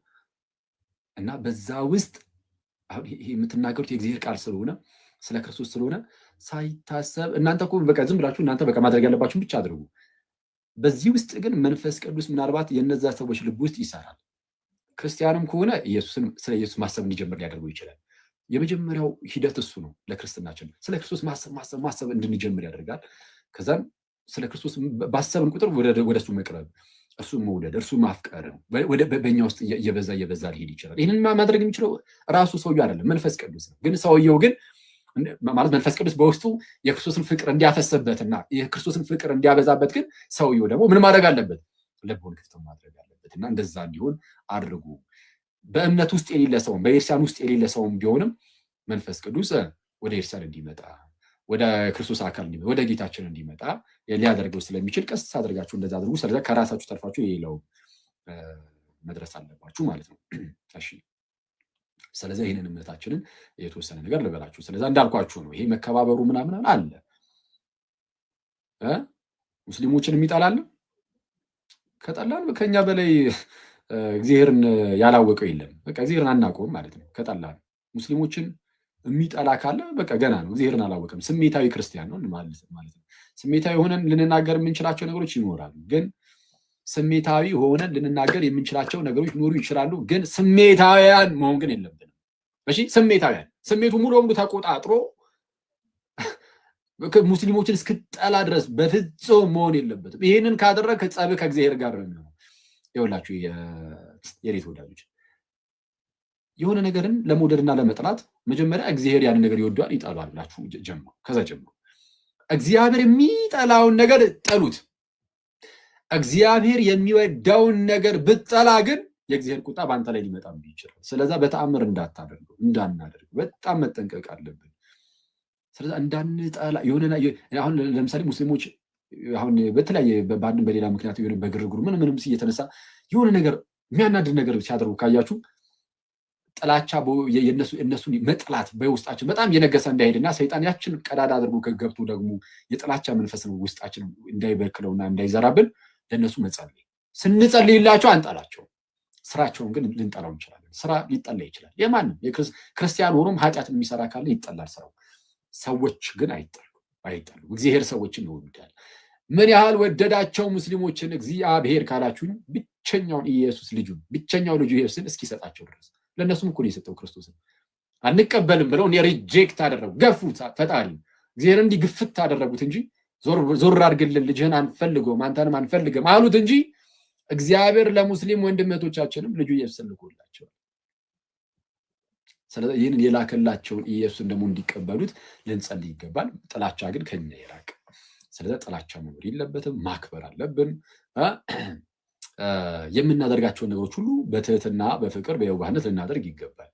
Speaker 2: እና በዛ ውስጥ አሁን ይሄ የምትናገሩት የእግዚአብሔር ቃል ስለሆነ ስለ ክርስቶስ ስለሆነ ሳይታሰብ እናንተ እኮ በቃ ዝም ብላችሁ እናንተ በቃ ማድረግ ያለባችሁን ብቻ አድርጉ። በዚህ ውስጥ ግን መንፈስ ቅዱስ ምናልባት የነዛ ሰዎች ልብ ውስጥ ይሰራል። ክርስቲያንም ከሆነ ስለ ኢየሱስ ማሰብ እንዲጀምር ሊያደርገው ይችላል። የመጀመሪያው ሂደት እሱ ነው። ለክርስትናችን ስለ ክርስቶስ ማሰብ እንድንጀምር ያደርጋል። ከዛም ስለ ክርስቶስ ባሰብን ቁጥር ወደ እሱ መቅረብ፣ እርሱ መውደድ፣ እርሱ ማፍቀር በእኛ ውስጥ እየበዛ ሊሄድ ይችላል። ይህንን ማድረግ የሚችለው ራሱ ሰውየው አይደለም፣ መንፈስ ቅዱስ ነው። ግን ሰውየው ግን ማለት መንፈስ ቅዱስ በውስጡ የክርስቶስን ፍቅር እንዲያፈስበትና የክርስቶስን ፍቅር እንዲያበዛበት ግን ሰውየው ደግሞ ምን ማድረግ አለበት? ልቡን ክፍት ማድረግ አለበት። እና እንደዛ እንዲሆን አድርጉ። በእምነት ውስጥ የሌለ ሰውም በኤርሲያን ውስጥ የሌለ ሰውም ቢሆንም መንፈስ ቅዱስ ወደ ኤርሲያን እንዲመጣ ወደ ክርስቶስ አካል እንዲመጣ ወደ ጌታችን እንዲመጣ ሊያደርገው ስለሚችል ቀስ አድርጋችሁ እንደዛ አድርጉ። ስለዚህ ከራሳችሁ ተርፋችሁ የሌላው መድረስ አለባችሁ ማለት ነው። እሺ፣ ስለዚህ ይህንን እምነታችንን የተወሰነ ነገር ልበላችሁ። ስለዚህ እንዳልኳችሁ ነው። ይሄ መከባበሩ ምናምን አለ። ሙስሊሞችን የሚጠላል ከጠላን ከኛ በላይ እግዚአብሔርን ያላወቀው የለም። በቃ እግዚአብሔርን አናውቀውም ማለት ነው። ከጠላን ሙስሊሞችን የሚጠላ ካለ በቃ ገና ነው፣ እግዚአብሔርን አላወቀም፣ ስሜታዊ ክርስቲያን ነው ማለት ነው። ስሜታዊ ሆነን ልንናገር የምንችላቸው ነገሮች ይኖራሉ፣ ግን ስሜታዊ ሆነን ልንናገር የምንችላቸው ነገሮች ሊኖሩ ይችላሉ፣ ግን ስሜታዊያን መሆን ግን የለብንም። እሺ፣ ስሜታዊያን ስሜቱ ሙሉ በሙሉ ተቆጣጥሮ ሙስሊሞችን እስክጠላ ድረስ በፍጹም መሆን የለበትም። ይህንን ካደረግ ጸብ ከእግዚአብሔር ጋር ነው የሚሆነው። ይኸውላችሁ የሬት ወዳጆች፣ የሆነ ነገርን ለመውደድና ለመጥላት መጀመሪያ እግዚአብሔር ያንን ነገር ይወደዋል ይጠላል ብላችሁ ጀምሩ። ከዛ ጀምሩ እግዚአብሔር የሚጠላውን ነገር ጠሉት። እግዚአብሔር የሚወደውን ነገር ብጠላ ግን የእግዚአብሔር ቁጣ በአንተ ላይ ሊመጣ ይችላል። ስለዛ በተአምር እንዳናደርገው በጣም መጠንቀቅ አለብን። ስለዛ እንዳንጠላ የሆነ አሁን ለምሳሌ ሙስሊሞች አሁን በተለያየ በአንድም በሌላ ምክንያት የሆነ በግርግሩ ምንም እየተነሳ የሆነ ነገር የሚያናድድ ነገር ሲያደርጉ ካያችሁ ጥላቻ የእነሱን መጥላት በውስጣችን በጣም እየነገሰ እንዳይሄድና ሰይጣን ያችን ቀዳዳ አድርጎ ከገብቶ ደግሞ የጥላቻ መንፈስ ነው ውስጣችን እንዳይበክለውና እንዳይዘራብን ለእነሱ መጸለይ። ስንጸልይላቸው አንጠላቸው፣ ስራቸውን ግን ልንጠላው እንችላለን። ስራ ሊጠላ ይችላል። የማንም ክርስቲያን ሆኖም ኃጢአትን የሚሰራ ካለ ይጠላል ስራው። ሰዎች ግን አይጠሉ። እግዚአብሔር ሰዎችን ይወዳል። ምን ያህል ወደዳቸው ሙስሊሞችን እግዚአብሔር ካላችሁኝ ብቸኛውን ብቸኛው ልጁ ኢየሱስን እስኪሰጣቸው ድረስ ለእነሱም እኮ ነው የሰጠው ክርስቶስን። አንቀበልም ብለው ሪጀክት አደረጉ፣ ገፉት። ፈጣሪ እግዚአብሔር እንዲህ ግፍት አደረጉት እንጂ ዞር አድርግልን ልጅህን አንፈልገውም አንተንም አንፈልግም አሉት እንጂ እግዚአብሔር ለሙስሊም ወንድመቶቻችንም ልጁ ኢየሱስን ልኮላቸዋል። ስለዚህ ይህንን የላከላቸውን ኢየሱስን ደግሞ እንዲቀበሉት ልንጸልይ ይገባል። ጥላቻ ግን ከኛ ይራቅ። ስለዚህ ጥላቻ መኖር የለበትም፣ ማክበር አለብን። የምናደርጋቸውን ነገሮች ሁሉ በትህትና በፍቅር በየዋህነት ልናደርግ ይገባል።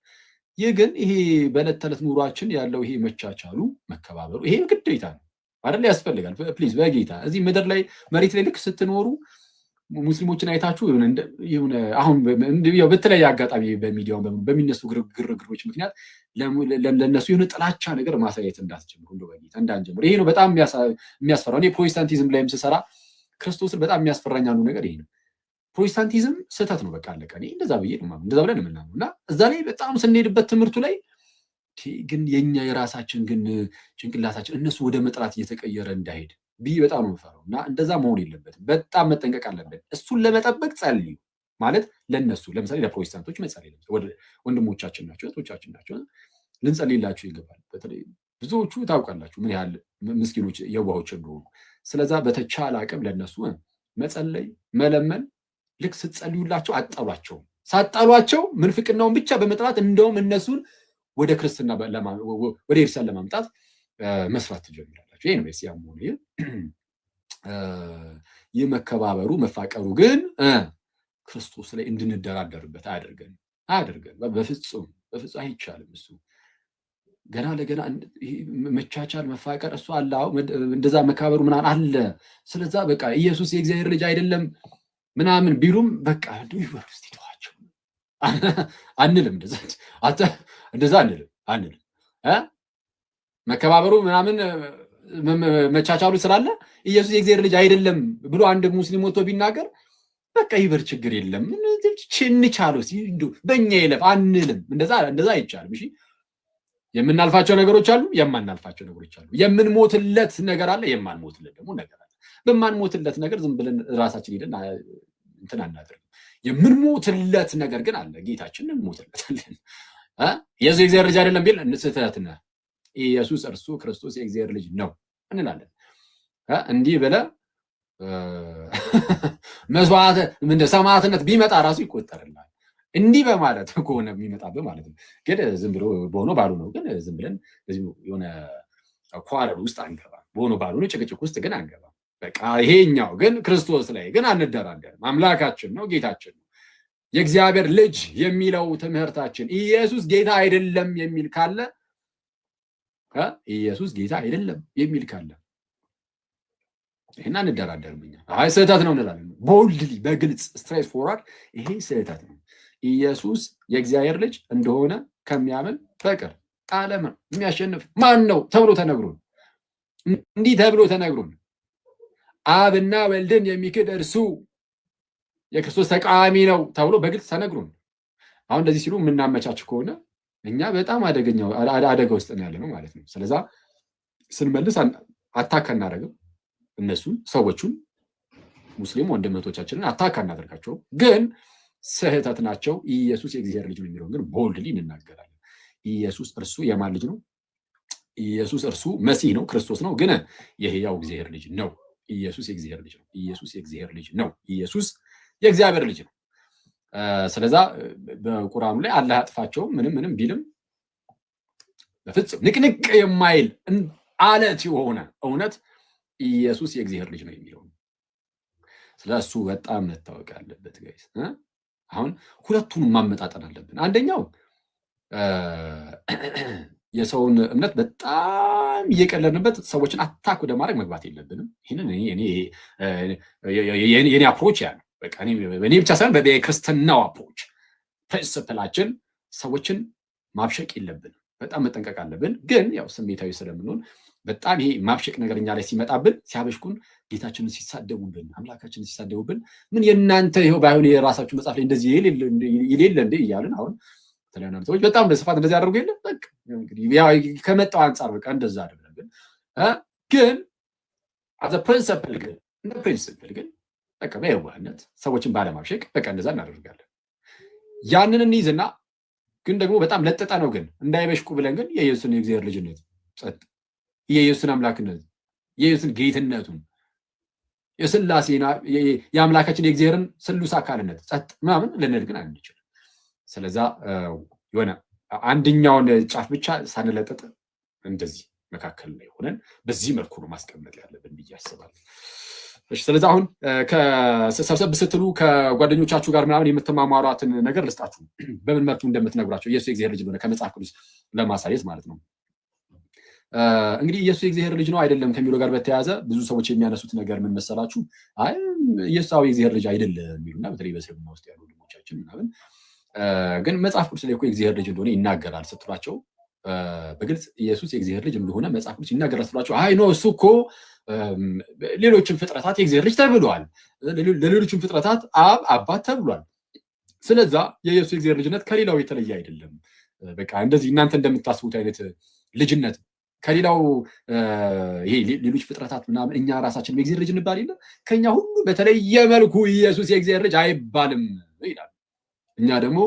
Speaker 2: ይህ ግን ይሄ በዕለት ተዕለት ኑሯችን ያለው ይሄ መቻቻሉ መከባበሩ ይሄ ግዴታ ነው አይደል? ያስፈልጋል። ፕሊዝ በጌታ እዚህ ምድር ላይ መሬት ላይ ልክ ስትኖሩ ሙስሊሞችን አይታችሁ አሁን በተለያየ አጋጣሚ በሚዲያው በሚነሱ ግርግሮች ምክንያት ለነሱ የሆነ ጥላቻ ነገር ማሳየት እንዳትጀምሩ እንደው በጌታ እንዳንጀምር። ይሄ ነው በጣም የሚያስፈራው። እኔ ፕሮቴስታንቲዝም ላይም ስሰራ ክርስቶስን በጣም የሚያስፈራኝ አንዱ ነገር ይሄ ነው። ፕሮቴስታንቲዝም ስህተት ነው። በቃ አለቀ። እኔ እንደዛ ብዬ ነው እንደዛ ብለን የምናምነው እና እዛ ላይ በጣም ስንሄድበት ትምህርቱ ላይ ግን የኛ የራሳችን ግን ጭንቅላታችን እነሱ ወደ መጥላት እየተቀየረ እንዳይሄድ ብዬ በጣም ነው የምፈራው እና እንደዛ መሆን የለበትም። በጣም መጠንቀቅ አለብን። እሱን ለመጠበቅ ጸልዩ ማለት ለነሱ ለምሳሌ ለፕሮቴስታንቶች መጸለይ ወንድሞቻችን ናቸው፣ እህቶቻችን ናቸው፣ ልንጸልይላቸው ይገባል። በተለይ ብዙዎቹ ታውቃላችሁ ምን ያህል ምስኪኖች የዋሆች እንደሆኑ። ስለዛ በተቻለ አቅም ለነሱ መጸለይ መለመን። ልክ ስትጸልዩላቸው አጠሏቸው። ሳጠሏቸው ምንፍቅናውን ብቻ በመጥራት እንደውም እነሱን ወደ ክርስትና ወደ ክርስቲያን ለማምጣት መስራት ትጀምራላችሁ። ይሄ ነው ሲያም ሆነ ይህ መከባበሩ መፋቀሩ ግን ክርስቶስ ላይ እንድንደራደርበት አያደርገን። በፍጹም አይቻልም። እሱ ገና ለገና መቻቻል መፋቀር እሱ አለ። እንደዛ መከባበሩ ምናምን አለ። ስለዛ በቃ ኢየሱስ የእግዚአብሔር ልጅ አይደለም ምናምን ቢሉም በቃ ይወዱ እስቲ ተዋቸው አንልም። እንደዛ አንልም። መከባበሩ ምናምን መቻቻሉ ስላለ ኢየሱስ የእግዚአብሔር ልጅ አይደለም ብሎ አንድ ሙስሊም ወጥቶ ቢናገር በቃ ይበር ችግር የለም እንቻለው በእኛ ይለፍ አንልም። እንደዛ አይቻልም። እሺ የምናልፋቸው ነገሮች አሉ፣ የማናልፋቸው ነገሮች አሉ። የምንሞትለት ነገር አለ፣ የማንሞትለት ደግሞ ነገር አለ። በማንሞትለት ነገር ዝም ብለን ራሳችን ሄደን እንትን አናደርግም። የምንሞትለት ነገር ግን አለ። ጌታችን እንሞትለታለን። ኢየሱስ የእግዚአብሔር ልጅ አይደለም ቢል ስህተት ነው። ኢየሱስ እርሱ ክርስቶስ የእግዚአብሔር ልጅ ነው እንላለን። እንዲህ ብለህ መስዋዕት ሰማዕትነት ቢመጣ ራሱ ይቆጠርልሃል። እንዲህ በማለት ከሆነ የሚመጣብህ ማለት ነው። ግን ዝም ብሎ በሆነ ባሉ ነው። ግን ዝም ብለን የሆነ ኳረር ውስጥ አንገባም። በሆነ ባሉ ጭቅጭቅ ውስጥ ግን አንገባም። በቃ ይሄኛው ግን ክርስቶስ ላይ ግን አንደራደርም። አምላካችን ነው፣ ጌታችን ነው፣ የእግዚአብሔር ልጅ የሚለው ትምህርታችን። ኢየሱስ ጌታ አይደለም የሚል ካለ ኢየሱስ ጌታ አይደለም የሚል ካለ ይሄን አንደራደርም። እኛ አይ ስህተት ነው እንላለን። ቦልድሊ በግልጽ ስትሬት ፎርዋርድ ይሄ ስህተት ነው። ኢየሱስ የእግዚአብሔር ልጅ እንደሆነ ከሚያምን በቀር ዓለምን የሚያሸንፍ ማን ነው ተብሎ ተነግሮን፣ እንዲህ ተብሎ ተነግሮን አብና ወልድን የሚክድ እርሱ የክርስቶስ ተቃዋሚ ነው ተብሎ በግልጽ ተነግሮን፣ አሁን እንደዚህ ሲሉ የምናመቻች ከሆነ እኛ በጣም አደጋ ውስጥ ነው ያለ ነው ማለት ነው። ስለዛ ስንመልስ አታክ አናደርግም። እነሱን ሰዎቹን ሙስሊም ወንድሞቻችንን አታክ አናደርጋቸውም። ግን ስህተት ናቸው። ኢየሱስ የእግዚአብሔር ልጅ ነው የሚለውን ግን ቦልድሊ እንናገራለን። ኢየሱስ እርሱ የማን ልጅ ነው? ኢየሱስ እርሱ መሲህ ነው፣ ክርስቶስ ነው። ግን የሕያው እግዚአብሔር ልጅ ነው። ኢየሱስ የእግዚአብሔር ልጅ ነው። ኢየሱስ የእግዚአብሔር ልጅ ነው። ኢየሱስ የእግዚአብሔር ልጅ ነው። ስለዛ በቁርአኑ ላይ አላህ ያጥፋቸው ምንም ቢልም በፍጹም ንቅንቅ የማይል አለት የሆነ እውነት ኢየሱስ የእግዚአብሔር ልጅ ነው የሚለው ስለሱ በጣም መታወቅ ያለበት ጋይስ። አሁን ሁለቱንም ማመጣጠን አለብን። አንደኛው የሰውን እምነት በጣም እየቀለድንበት ሰዎችን አታክ ወደ ማድረግ መግባት የለብንም። ይህንን የኔ አፕሮች ያ ነው። በቃ እኔ ብቻ ሳይሆን በክርስትናው አፕሮች ፕሪንስፕላችን ሰዎችን ማብሸቅ የለብንም። በጣም መጠንቀቅ አለብን። ግን ያው ስሜታዊ ስለምንሆን በጣም ይሄ ማብሸቅ ነገር እኛ ላይ ሲመጣብን ሲያበሽኩን ጌታችንን ሲሳደቡብን አምላካችንን ሲሳደቡብን ምን የእናንተ ይኸው ባይሆን የራሳችሁ መጽሐፍ ላይ እንደዚህ የሌለ እንደ እያልን አሁን ተለያዩ ሰዎች በጣም በስፋት እንደዚህ ያደርጉ የለም። በቃ እንግዲህ ከመጣው አንጻር በቃ እንደዛ አይደለም። ግን አዘ ፕሪንሲፕል ግን እንደ ፕሪንሲፕል ግን በቃ በየዋህነት ሰዎችን ባለማብሸቅ በቃ እንደዛ እናደርጋለን። ያንን እንይዝና ግን ደግሞ በጣም ለጠጠ ነው ግን እንዳይበሽቁ ብለን ግን የኢየሱስን የእግዚአብሔር ልጅነት ጸጥ የኢየሱስን አምላክነት የኢየሱስን ጌትነቱን የስላሴና የአምላካችን የእግዚአብሔርን ስሉስ አካልነት ጸጥ ምናምን ልንል ግን አንችልም። ስለዛ የሆነ አንደኛውን ጫፍ ብቻ ሳንለጠጥ እንደዚህ መካከል ላይ ሆነን በዚህ መልኩ ነው ማስቀመጥ ያለብን ብዬ አስባለሁ። እሺ ስለዚህ አሁን ሰብሰብ ስትሉ ከጓደኞቻችሁ ጋር ምናምን የምትማማሯትን ነገር ልስጣችሁ፣ በምን መልኩ እንደምትነግሯቸው ኢየሱስ የእግዚአብሔር ልጅ እንደሆነ ከመጽሐፍ ቅዱስ ለማሳየት ማለት ነው። እንግዲህ ኢየሱስ የእግዚአብሔር ልጅ ነው አይደለም ከሚለው ጋር በተያያዘ ብዙ ሰዎች የሚያነሱት ነገር ምን መሰላችሁ? አይ ኢየሱስ የእግዚአብሔር ልጅ አይደለም የሚሉና በተለይ በእስልምና ውስጥ ያሉ ወንድሞቻችን ምናምን ግን መጽሐፍ ቅዱስ ላይ እኮ የእግዚአብሔር ልጅ እንደሆነ ይናገራል ስትሏቸው በግልጽ ኢየሱስ የእግዚአብሔር ልጅ እንደሆነ መጽሐፍ ቅዱስ ይናገራል ስትሏቸው አይ ነው እሱ እኮ ሌሎችም ፍጥረታት የእግዚአብሔር ልጅ ተብለዋል፣ ለሌሎችም ፍጥረታት አብ አባት ተብሏል። ስለዛ የኢየሱስ የእግዚአብሔር ልጅነት ከሌላው የተለየ አይደለም። በቃ እንደዚህ እናንተ እንደምታስቡት አይነት ልጅነት ከሌላው ይሄ ሌሎች ፍጥረታት ምናምን እኛ ራሳችን የእግዚአብሔር ልጅ እንባል የለ ከኛ ሁሉ በተለየ መልኩ ኢየሱስ የእግዚአብሔር ልጅ አይባልም ይላል። እኛ ደግሞ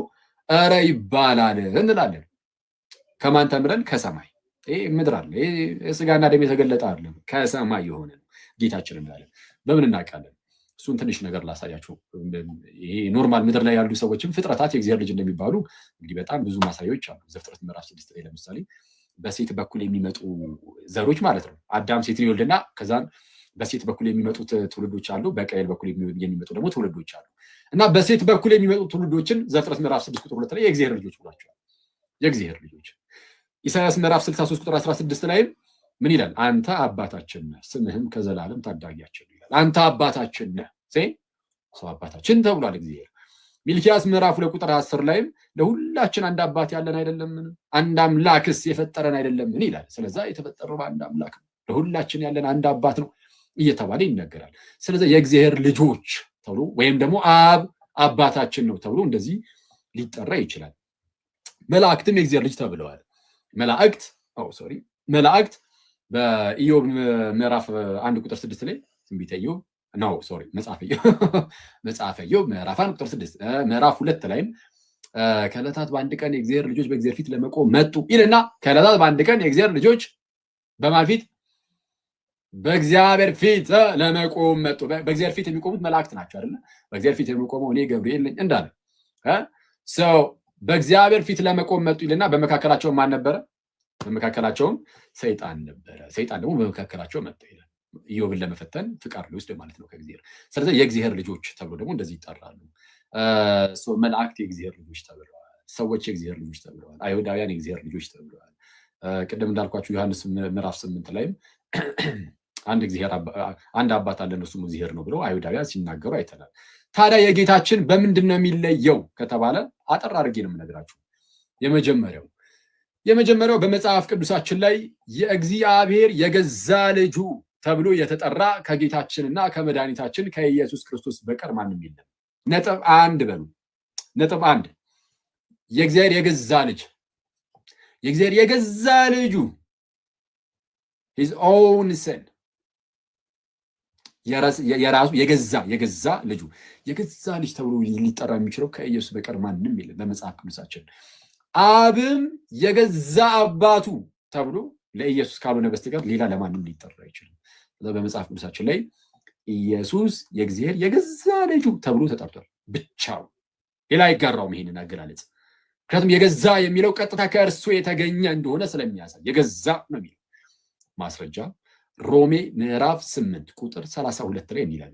Speaker 2: ኧረ ይባላል እንላለን። ከማን ተምረን? ከሰማይ። ይሄ ምድር አለ፣ ይሄ ስጋና ደም የተገለጠ አይደለም፣ ከሰማይ የሆነ ጌታችን እንዳለን በምን እናውቃለን? እሱን ትንሽ ነገር ላሳያችሁ። ይሄ ኖርማል ምድር ላይ ያሉ ሰዎችም ፍጥረታት የእግዚአብሔር ልጅ እንደሚባሉ እንግዲህ በጣም ብዙ ማሳያዎች አሉ። ዘፍጥረት ምዕራፍ 6 ላይ ለምሳሌ በሴት በኩል የሚመጡ ዘሮች ማለት ነው። አዳም ሴትን ይወልድና ከዛን በሴት በኩል የሚመጡት ትውልዶች አሉ፣ በቃየል በኩል የሚመጡ ደግሞ ትውልዶች አሉ። እና በሴት በኩል የሚመጡ ትውልዶችን ዘፍጥረት ምዕራፍ 6 ቁጥር 2 ላይ የእግዚአብሔር ልጆች ብሏቸዋል። የእግዚአብሔር ልጆች። ኢሳይያስ ምዕራፍ 63 ቁጥር 16 ላይም ምን ይላል? አንተ አባታችን ነህ፣ ስምህም ከዘላለም ታዳጊያችን ይላል። አንተ አባታችን ነህ፣ ሰው አባታችን ተብሏል እግዚአብሔር። ሚልኪያስ ምዕራፍ 2 ቁጥር 10 ላይም ለሁላችን አንድ አባት ያለን አይደለምን? አንድ አምላክስ የፈጠረን አይደለምን ይላል። ስለዛ የተፈጠረው በአንድ አምላክ ነው፣ ለሁላችን ያለን አንድ አባት ነው እየተባለ ይነገራል። ስለዚህ የእግዚአብሔር ልጆች ተብሎ ወይም ደግሞ አብ አባታችን ነው ተብሎ እንደዚህ ሊጠራ ይችላል። መላእክትም የእግዚአብሔር ልጅ ተብለዋል። መላእክት በኢዮብ ምዕራፍ 1 ቁጥር 6 ላይ ትንቢተ ኢዮብ መጽሐፈ ኢዮብ ምዕራፍ 1 ቁጥር 6 ምዕራፍ 2 ላይም ከዕለታት በአንድ ቀን የእግዚአብሔር ልጆች በእግዚአብሔር ፊት ለመቆም መጡ ይልና ከዕለታት በአንድ ቀን የእግዚአብሔር ልጆች በማን ፊት? በእግዚአብሔር ፊት ለመቆም መጡ። በእግዚአብሔር ፊት የሚቆሙት መላእክት ናቸው አይደለ? በእግዚአብሔር ፊት የሚቆመው እኔ ገብርኤል ነኝ እንዳለ ሰው በእግዚአብሔር ፊት ለመቆም መጡ ይልና በመካከላቸው ማን ነበረ? በመካከላቸውም ሰይጣን ነበረ። ሰይጣን ደግሞ በመካከላቸው መጣ ይላል። ኢዮብን ለመፈተን ፍቃድ ሊወስድ ማለት ነው ከእግዚአብሔር። ስለዚህ የእግዚአብሔር ልጆች ተብሎ ደግሞ እንደዚህ ይጠራሉ። መላእክት የእግዚአብሔር ልጆች ተብለዋል። ሰዎች የእግዚአብሔር ልጆች ተብለዋል። አይሁዳውያን የእግዚአብሔር ልጆች ተብለዋል። ቅድም እንዳልኳችሁ ዮሐንስ ምዕራፍ 8 ላይም አንድ አባት አለን እርሱም እግዚአብሔር ነው ብለው አይሁዳውያን ሲናገሩ አይተናል። ታዲያ የጌታችን በምንድን ነው የሚለየው ከተባለ አጠር አድርጌ ነው የምነግራችሁ። የመጀመሪያው በመጽሐፍ ቅዱሳችን ላይ የእግዚአብሔር የገዛ ልጁ ተብሎ የተጠራ ከጌታችንና ከመድኃኒታችን ከኢየሱስ ክርስቶስ በቀር ማንም የለም። ነጥብ 1 በሉ። ነጥብ 1 የእግዚአብሔር የገዛ ልጅ የእግዚአብሔር የገዛ ልጁ his own son የራሱ የገዛ ልጁ የገዛ ልጅ ተብሎ ሊጠራ የሚችለው ከኢየሱስ በቀር ማንም የለም በመጽሐፍ ቅዱሳችን። አብም የገዛ አባቱ ተብሎ ለኢየሱስ ካልሆነ በስተቀር ሌላ ለማንም ሊጠራ አይችልም። በመጽሐፍ ቅዱሳችን ላይ ኢየሱስ የእግዚአብሔር የገዛ ልጁ ተብሎ ተጠርቷል ብቻው፣ ሌላ አይጋራውም ይሄንን አገላለጽ። ምክንያቱም የገዛ የሚለው ቀጥታ ከእርሱ የተገኘ እንደሆነ ስለሚያሳይ የገዛ ነው የሚለው ማስረጃ ሮሜ ምዕራፍ 8 ቁጥር 32 ላይ የሚላል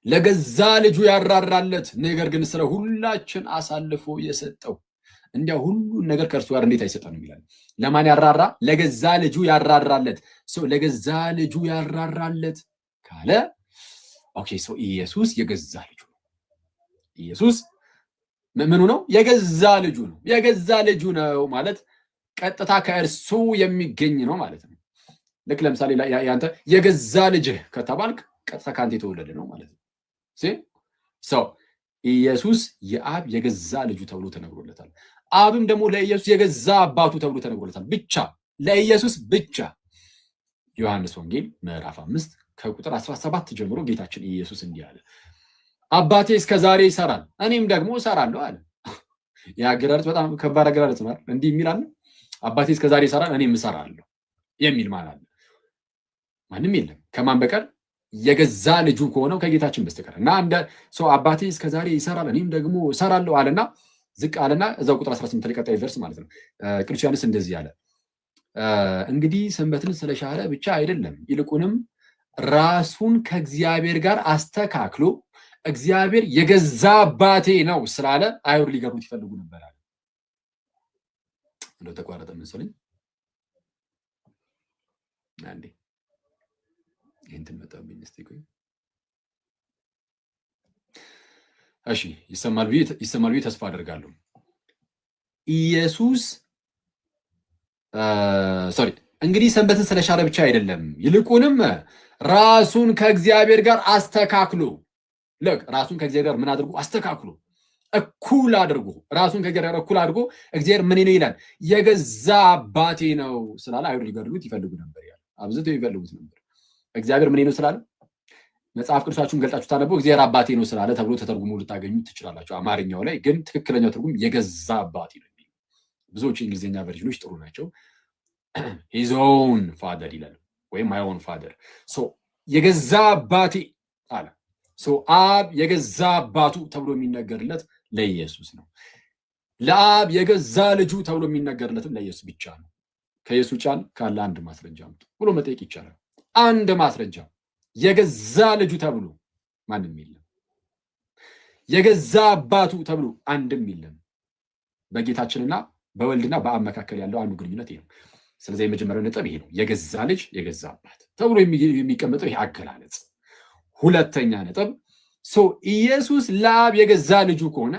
Speaker 2: ለገዛ ልጁ ያራራለት ነገር ግን ስለ ሁላችን አሳልፎ የሰጠው እንዲያ ሁሉን ነገር ከእርሱ ጋር እንዴት አይሰጠንም ይላል። ለማን ያራራ? ለገዛ ልጁ ያራራለት። ለገዛ ልጁ ያራራለት ካለ ኦኬ፣ ኢየሱስ የገዛ ልጁ ነው። ኢየሱስ ምኑ ነው? የገዛ ልጁ ነው። የገዛ ልጁ ነው ማለት ቀጥታ ከእርሱ የሚገኝ ነው ማለት ነው። ልክ ለምሳሌ ያንተ የገዛ ልጅህ ከተባልክ ቀጥታ ከአንተ የተወለደ ነው ማለት ነው። ኢየሱስ የአብ የገዛ ልጁ ተብሎ ተነግሮለታል። አብም ደግሞ ለኢየሱስ የገዛ አባቱ ተብሎ ተነግሮለታል። ብቻ ለኢየሱስ ብቻ። ዮሐንስ ወንጌል ምዕራፍ 5 ከቁጥር 17 ጀምሮ ጌታችን ኢየሱስ እንዲህ አለ፣ አባቴ እስከዛሬ ይሰራል እኔም ደግሞ እሰራለሁ አለ። የአገላለጽ በጣም ከባድ አገላለጽ ነው። እንዲህ የሚል አለ፣ አባቴ እስከዛሬ ይሰራል እኔም እሰራለሁ የሚል ማለት አለ። ማንም የለም ከማን በቀር የገዛ ልጁ ከሆነው ከጌታችን በስተቀር እና እንደ ሰው አባቴ እስከዛሬ ይሰራል እኔም ደግሞ እሰራለሁ አለና ዝቅ አለና እዛው ቁጥር 18 ላይ ቀጣይ ቨርስ ማለት ነው። ቅዱስ ዮሐንስ እንደዚህ አለ፣ እንግዲህ ሰንበትን ስለሻረ ብቻ አይደለም ይልቁንም ራሱን ከእግዚአብሔር ጋር አስተካክሎ እግዚአብሔር የገዛ አባቴ ነው ስላለ አይሁድ ሊገሩት ይፈልጉ ነበር አለ። እንደው ተቋረጠ መሰለኝ አንዴ እንትን መጣብኝ። እስቲ ቆይ እሺ፣ ይሰማል ብዬ ተስፋ አደርጋለሁ። ኢየሱስ እንግዲህ ሰንበትን ስለሻረ ብቻ አይደለም ይልቁንም ራሱን ከእግዚአብሔር ጋር አስተካክሎ ራሱን ከእግዚአብሔር ጋር ምን አድርጎ አስተካክሎ እኩል አድርጎ ራሱን ከእግዚአብሔር ጋር እኩል አድርጎ እግዚአብሔር ምን ነው ይላል የገዛ አባቴ ነው ስላለ አይሁድ ሊገድሉት ይፈልጉ ነበር። ያለ አብዝተው ይፈልጉት ነበር። እግዚአብሔር ምን ነው ስላለ መጽሐፍ ቅዱሳችሁን ገልጣችሁ ታነበው እግዚአብሔር አባቴ ነው ስላለ ተብሎ ተተርጉሞ ልታገኙ ትችላላችሁ። አማርኛው ላይ ግን ትክክለኛው ትርጉም የገዛ አባቴ ነው የሚለው። ብዙዎች እንግሊዝኛ ቨርዥኖች ጥሩ ናቸው። his own father ይላል ወይም my own father። የገዛ አባቴ አለ። አብ የገዛ አባቱ ተብሎ የሚነገርለት ለኢየሱስ ነው። ለአብ የገዛ ልጁ ተብሎ የሚነገርለትም ለኢየሱስ ብቻ ነው። ከኢየሱስ ውጭ ካለ አንድ ማስረጃ አምጡ ብሎ መጠየቅ ይቻላል። አንድ ማስረጃ የገዛ ልጁ ተብሎ ማንም የለም። የገዛ አባቱ ተብሎ አንድም የለም። በጌታችንና በወልድና በአብ መካከል ያለው አንዱ ግንኙነት ይሄ ነው። ስለዚህ የመጀመሪያው ነጥብ ይሄ ነው። የገዛ ልጅ የገዛ አባት ተብሎ የሚቀመጠው ይሄ አገላለጽ። ሁለተኛ ነጥብ ኢየሱስ ለአብ የገዛ ልጁ ከሆነ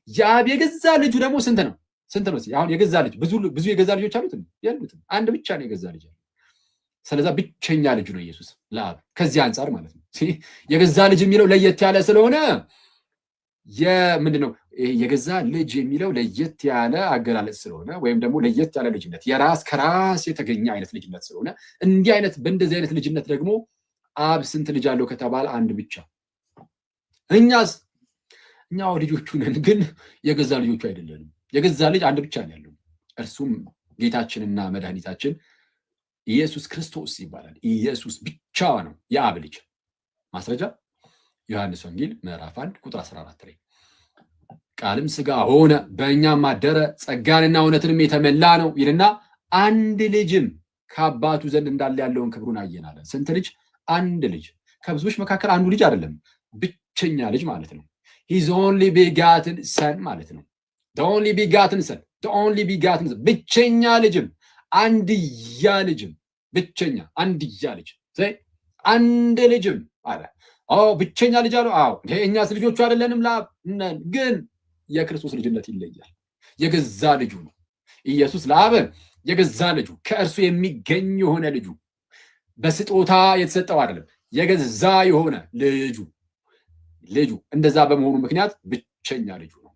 Speaker 2: የአብ የገዛ ልጁ ደግሞ ስንት ነው? አሁን የገዛ ልጅ ብዙ የገዛ ልጆች አሉት? ያሉት አንድ ብቻ ነው የገዛ ልጅ። ስለዛ ብቸኛ ልጁ ነው ኢየሱስ ለአብ። ከዚህ አንጻር ማለት ነው የገዛ ልጅ የሚለው ለየት ያለ ስለሆነ ምንድነው የገዛ ልጅ የሚለው ለየት ያለ አገላለጽ ስለሆነ ወይም ደግሞ ለየት ያለ ልጅነት ከራስ የተገኘ አይነት ልጅነት ስለሆነ በእንደዚህ አይነት ልጅነት ደግሞ አብ ስንት ልጅ አለው ከተባለ አንድ ብቻ። እኛው ልጆቹ ነን፣ ግን የገዛ ልጆቹ አይደለንም። የገዛ ልጅ አንድ ብቻ ነው ያለው፣ እርሱም ጌታችንና መድኃኒታችን ኢየሱስ ክርስቶስ ይባላል። ኢየሱስ ብቻ ነው የአብ ልጅ። ማስረጃ ዮሐንስ ወንጌል ምዕራፍ 1 ቁጥር 14 ላይ ቃልም ሥጋ ሆነ በእኛም አደረ ጸጋንና እውነትንም የተመላ ነው ይልና አንድ ልጅም ከአባቱ ዘንድ እንዳለ ያለውን ክብሩን አየን አለ። ስንት ልጅ? አንድ ልጅ። ከብዙዎች መካከል አንዱ ልጅ አይደለም፣ ብቸኛ ልጅ ማለት ነው። ሂዝ ኦንሊ ቢጋትን ሰን ማለት ነው። ኦንሊ ቢጋትን ሰን፣ ኦንሊ ቢጋትን ሰን፣ ብቸኛ ልጅም አንድያ ልጅም፣ ብቸኛ አንድያ ልጅ፣ አንድ ልጅም አለ። ብቸኛ ልጅ አለው። እኛስ ልጆቹ አይደለንም? ለአብ ነን፣ ግን የክርስቶስ ልጅነት ይለያል። የገዛ ልጁ ነው ኢየሱስ። ለአብ የገዛ ልጁ ከእርሱ የሚገኝ የሆነ ልጁ፣ በስጦታ የተሰጠው አይደለም፣ የገዛ የሆነ ልጁ እንደዛ በመሆኑ ምክንያት ብቸኛ ልጁ ነው።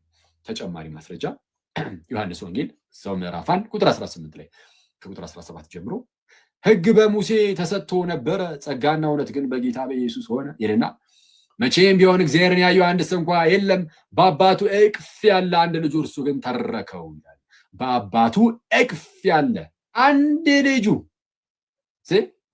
Speaker 2: ተጨማሪ ማስረጃ ዮሐንስ ወንጌል ሰው ምዕራፍ 1 ቁጥር 18 ላይ ከቁጥር 17 ጀምሮ ሕግ በሙሴ ተሰጥቶ ነበረ፣ ጸጋና እውነት ግን በጌታ በኢየሱስ ሆነ ይልና መቼም ቢሆን እግዚአብሔርን ያየው አንድስ እንኳ የለም፣ በአባቱ እቅፍ ያለ አንድ ልጁ እርሱ ግን ተረከው ይላል። በአባቱ እቅፍ ያለ አንድ ልጁ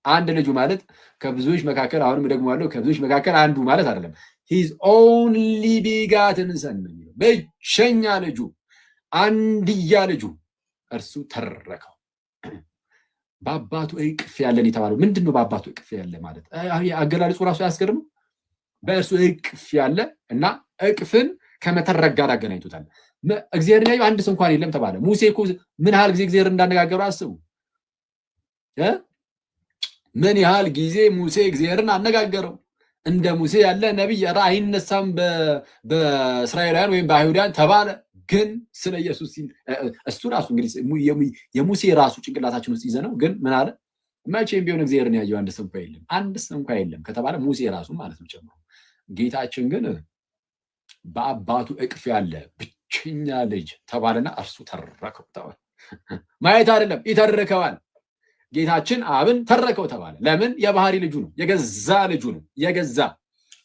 Speaker 2: አንድ ልጁ ማለት ከብዙዎች መካከል አሁንም ደግሞ ያለው ከብዙዎች መካከል አንዱ ማለት አይደለም። ሂዝ ኦንሊ ቢጋትን ሰን ነው፣ ብቸኛ ልጁ አንድያ ልጁ እርሱ ተረከው። በአባቱ እቅፍ ያለን የተባለው ምንድን ነው? በአባቱ እቅፍ ያለ ማለት አገላለጹ ራሱ አያስገርም? በእርሱ እቅፍ ያለ እና እቅፍን ከመተረክ ጋር አገናኝቶታል። እግዚአብሔር ላይ አንድ ሰው እንኳን የለም ተባለ። ሙሴ እኮ ምን ያህል ጊዜ እግዚአብሔር እንዳነጋገሩ አስቡ። ምን ያህል ጊዜ ሙሴ እግዚአብሔርን አነጋገረው። እንደ ሙሴ ያለ ነቢይ አይነሳም በእስራኤላውያን ወይም በአይሁዳውያን ተባለ። ግን ስለ ኢየሱስ እሱ ራሱ እንግዲህ የሙሴ ራሱ ጭንቅላታችን ውስጥ ይዘነው ግን ምን አለ? መቼም ቢሆን እግዚአብሔርን ያየው አንድ ሰው እንኳ የለም። አንድ ሰው እንኳ የለም ከተባለ ሙሴ ራሱ ማለት ነው ጨምሮ። ጌታችን ግን በአባቱ እቅፍ ያለ ብቸኛ ልጅ ተባለና እርሱ ተረከው ተባለ። ማየት አይደለም ይተርከዋል። ጌታችን አብን ተረከው ተባለ። ለምን? የባህሪ ልጁ ነው፣ የገዛ ልጁ ነው፣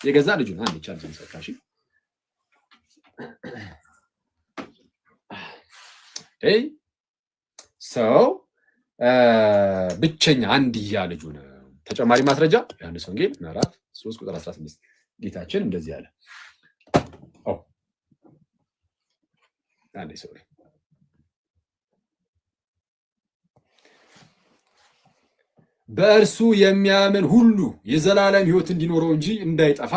Speaker 2: የገዛ ልጁ ነው። አንድ ቻል ዘንሰካሽ ሰው ብቸኛ አንድያ ልጁ ነው። ተጨማሪ ማስረጃ ዮሐንስ ወንጌል ምዕራፍ 3 ቁጥር 16 ጌታችን እንደዚህ አለ። በእርሱ የሚያምን ሁሉ የዘላለም ሕይወት እንዲኖረው እንጂ እንዳይጠፋ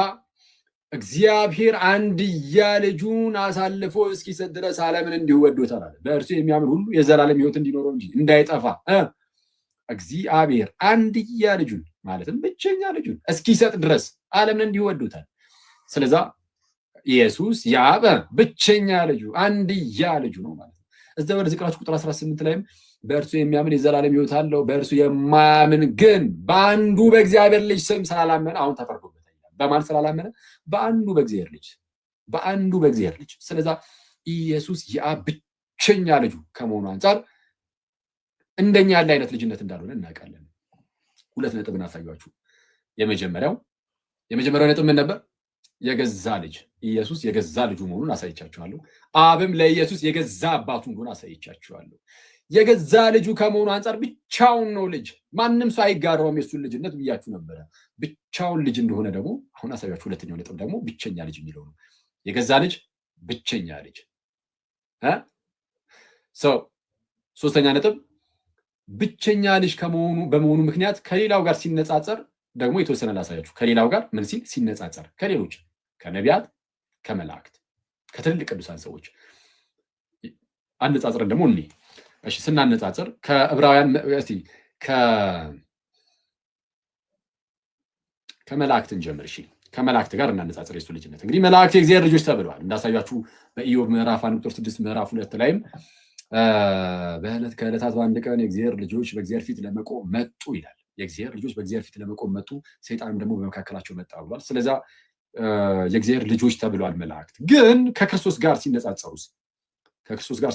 Speaker 2: እግዚአብሔር አንድያ ልጁን አሳልፎ እስኪሰጥ ድረስ ዓለምን እንዲሁ ወዶታል አለ። በእርሱ የሚያምን ሁሉ የዘላለም ሕይወት እንዲኖረው እንጂ እንዳይጠፋ እግዚአብሔር አንድያ ልጁን ማለትም ብቸኛ ልጁን እስኪሰጥ ድረስ ዓለምን እንዲሁ ወዶታል። ስለዛ ኢየሱስ የአብ ብቸኛ ልጁ አንድያ ልጁ ነው ማለት ነው። እዛ ወደ ዝቅራችሁ ቁጥር 18 ላይም በእርሱ የሚያምን የዘላለም ሕይወት አለው፣ በእርሱ የማያምን ግን በአንዱ በእግዚአብሔር ልጅ ስም ስላላመነ አሁን ተፈርዶበታል። በማን ስላላመነ? በአንዱ በእግዚአብሔር ልጅ። ስለዛ ኢየሱስ የአብ ብቸኛ ልጁ ከመሆኑ አንጻር እንደኛ ያለ አይነት ልጅነት እንዳልሆነ እናውቃለን። ሁለት ነጥብ እናሳያችሁ። የመጀመሪያው ነጥብ ምን ነበር? የገዛ ልጅ ኢየሱስ የገዛ ልጁ መሆኑን አሳይቻችኋለሁ። አብም ለኢየሱስ የገዛ አባቱ እንደሆነ አሳይቻችኋለሁ። የገዛ ልጁ ከመሆኑ አንጻር ብቻውን ነው ልጅ፣ ማንም ሰው አይጋራውም የሱን ልጅነት ብያችሁ ነበረ። ብቻውን ልጅ እንደሆነ ደግሞ አሁን አሳያችሁ። ሁለተኛው ነጥብ ደግሞ ብቸኛ ልጅ የሚለው ነው። የገዛ ልጅ፣ ብቸኛ ልጅ። ሶስተኛ ነጥብ ብቸኛ ልጅ በመሆኑ ምክንያት ከሌላው ጋር ሲነጻጸር ደግሞ የተወሰነ ላሳያችሁ። ከሌላው ጋር ምን ሲል ሲነጻጸር? ከሌሎች ከነቢያት፣ ከመላእክት፣ ከትልልቅ ቅዱሳን ሰዎች አነጻጽረን ደግሞ እኔ እሺ ስናነጻጽር ከዕብራውያን እስቲ ከመላእክትን ጀምር። እሺ ከመላእክት ጋር እናነጻጽር የሱ ልጅነት። እንግዲህ መላእክት የእግዚአብሔር ልጆች ተብለዋል። እንዳሳያችሁ በኢዮብ ምዕራፍ 1 ቁጥር 6 ምዕራፍ 2 ላይም በዕለት ከዕለታት በአንድ ቀን የእግዚአብሔር ልጆች በእግዚአብሔር ፊት ለመቆም መጡ ይላል። የእግዚአብሔር ልጆች በእግዚአብሔር ፊት ለመቆም መጡ፣ ሰይጣንም ደግሞ በመካከላቸው መጣ ብሏል። ስለዛ የእግዚአብሔር ልጆች ተብለዋል መላእክት። ግን ከክርስቶስ ጋር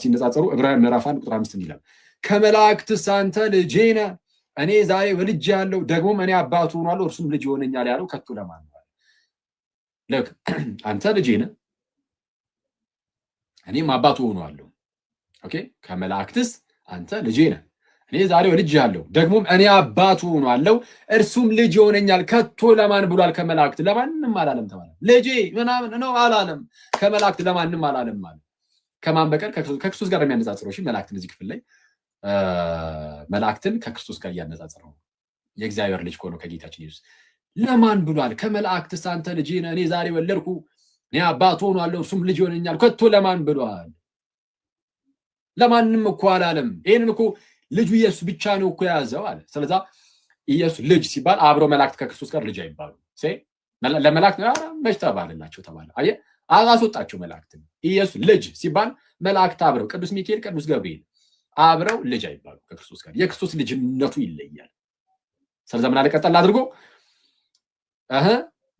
Speaker 2: ሲነጻጸሩ ዕብራውያን ምዕራፍ 1 ቁጥር 5 ይላል ከመላእክትስ አንተ ልጄ ነህ፣ እኔ ዛሬ ወልጄሃለሁ፣ ደግሞም እኔ አባቱ ሆናለሁ፣ እርሱም ልጅ ይሆነኛል ያለው ከቶ ለማን ነው? አንተ ልጄ ነህ፣ እኔም አባቱ ሆናለሁ። ኦኬ ከመላእክትስ አንተ ልጄ ነህ፣ እኔ ዛሬ ወልጄሃለሁ፣ ደግሞም እኔ አባቱ ሆናለሁ፣ እርሱም ልጅ ይሆነኛል ከቶ ለማን ብሏል? ከመላእክት ለማንም አላለም ተባለ። ልጄ ምናምን ነው አላለም። ከመላእክት ለማንም አላለም ማለት ከማን በቀር? ከክርስቶስ ጋር የሚያነጻጽረው። እሺ መላእክትን እዚህ ክፍል ላይ መላእክትን ከክርስቶስ ጋር እያነጻጸረው የእግዚአብሔር ልጅ ከሆነው ከጌታችን ኢየሱስ ለማን ብሏል? ከመላእክትስ አንተ ልጄ ነህ፣ እኔ ዛሬ ወለድኩ፣ እኔ አባቱ ሆናለሁ፣ እርሱም ልጅ ይሆነኛል ከቶ ለማን ብሏል? ለማንም እኮ አላለም። ይሄንን እኮ ልጁ ኢየሱስ ብቻ ነው እኮ የያዘው አለ። ስለዛ ኢየሱስ ልጅ ሲባል አብረው መላእክት ከክርስቶስ ጋር ልጅ አይባሉ። ለመላእክት መች ተባለላቸው ተባለ። አየህ አስወጣቸው መላእክትን። ኢየሱስ ልጅ ሲባል መላእክት አብረው ቅዱስ ሚካኤል፣ ቅዱስ ገብርኤል አብረው ልጅ አይባሉ ከክርስቶስ ጋር። የክርስቶስ ልጅነቱ ይለያል። ስለዛ ምን አለ ቀጠል አድርጎ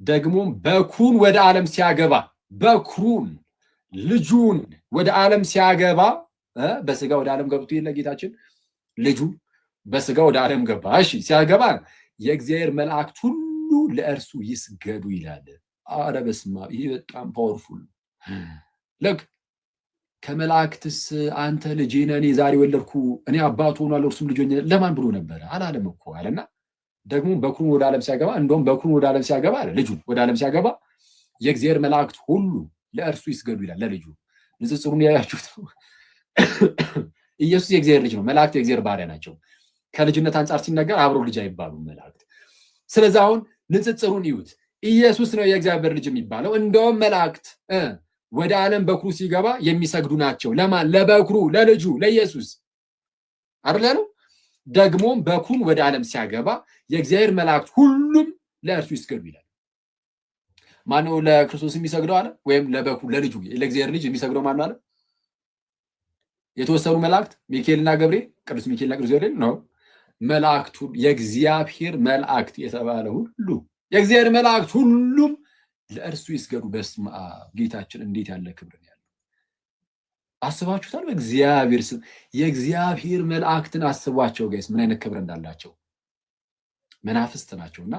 Speaker 2: ደግሞም በኩሩን ወደ ዓለም ሲያገባ በኩሩን ልጁን ወደ ዓለም ሲያገባ በስጋ ወደ ዓለም ገብቶ የለ ጌታችን ልጁ በስጋ ወደ ዓለም ገባ። እሺ ሲያገባ የእግዚአብሔር መላእክት ሁሉ ለእርሱ ይስገዱ ይላል። አረ በስመ አብ! ይሄ በጣም ፓወርፉል ለክ ከመላእክትስ አንተ ልጄ ነህ እኔ ዛሬ ወለድኩ እኔ አባቱ ሆኗለሁ እርሱም ልጅ ሆኛለሁ ለማን ብሎ ነበረ? አላለም እኮ አለና ደግሞ በኩሩን ወደ ዓለም ሲያገባ እንደውም በኩሩን ወደ ዓለም ሲያገባ አለ ልጁን ወደ ዓለም ሲያገባ የእግዚአብሔር መላእክት ሁሉ ለእርሱ ይስገዱ ይላል። ለልጁ ንጽጽሩን ያያችሁት ነው። ኢየሱስ የእግዚአብሔር ልጅ ነው። መላእክት የእግዚአብሔር ባሪያ ናቸው። ከልጅነት አንጻር ሲነገር አብሮ ልጅ አይባሉም መላእክት። ስለዚህ አሁን ንጽጽሩን ይዩት። ኢየሱስ ነው የእግዚአብሔር ልጅ የሚባለው። እንደውም መላእክት ወደ ዓለም በኩሩ ሲገባ የሚሰግዱ ናቸው። ለማን? ለበኩሩ፣ ለልጁ ለኢየሱስ አይደል ያለው? ደግሞም በኩሩን ወደ ዓለም ሲያገባ የእግዚአብሔር መላእክት ሁሉም ለእርሱ ይስገዱ ይላል። ማነው ለክርስቶስ የሚሰግደው አለ? ወይም ለበኩሩ ለልጁ ለእግዚአብሔር ልጅ የሚሰግደው ማነው አለ? የተወሰኑ መላእክት ሚካኤልና ገብርኤል፣ ቅዱስ ሚካኤልና ቅዱስ ገብርኤል ነው። መላእክቱ የእግዚአብሔር መላእክት የተባለ ሁሉ የእግዚአብሔር መላእክት ሁሉም ለእርሱ ይስገዱ። በስመ አብ! ጌታችን እንዴት ያለ ክብር ነው ያለው! አስባችሁታል? በእግዚአብሔር ስም የእግዚአብሔር መላእክትን አስቧቸው ጋይስ፣ ምን አይነት ክብር እንዳላቸው። መናፍስት ናቸውና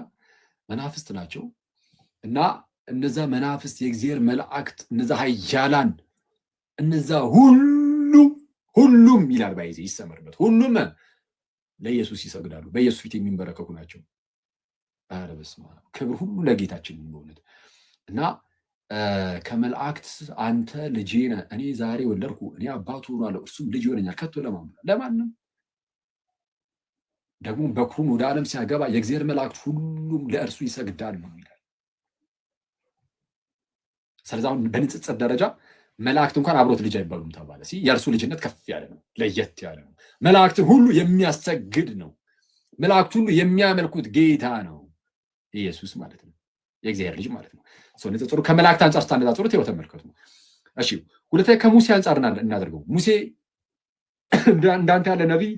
Speaker 2: መናፍስት ናቸው እና እነዛ መናፍስት የእግዚአብሔር መላእክት እነዛ ኃያላን እነዛ ሁሉም ይላል ባይዜ ይሰመርበት ሁሉም ለኢየሱስ ይሰግዳሉ። በኢየሱስ ፊት የሚንበረከኩ ናቸው። ኧረ በስመ አብ! ክብር ሁሉ ለጌታችን በእውነት እና ከመላእክት አንተ ልጄ ነህ እኔ ዛሬ ወለድኩ እኔ አባቱ ሆናለሁ እርሱም ልጅ ይሆነኛል ከቶ ለማንም ደግሞ በኩሩን ወደ ዓለም ሲያገባ የእግዚአብሔር መላእክት ሁሉም ለእርሱ ይሰግዳሉ ይላል። ስለዚህ አሁን በንጽጽር ደረጃ መላእክት እንኳን አብሮት ልጅ አይባሉም ተባለ። የእርሱ ልጅነት ከፍ ያለ ነው፣ ለየት ያለ ነው። መላእክትን ሁሉ የሚያሰግድ ነው። መላእክት ሁሉ የሚያመልኩት ጌታ ነው ኢየሱስ ማለት ነው፣ የእግዚአብሔር ልጅ ማለት ነው። ንጽጽሩ ከመላእክት አንጻር ስታነጻጽሩት ይኸው ተመልከቱ። እሺ ሁለተኛ ከሙሴ አንጻር እናደርገው። ሙሴ እንዳንተ ያለ ነቢይ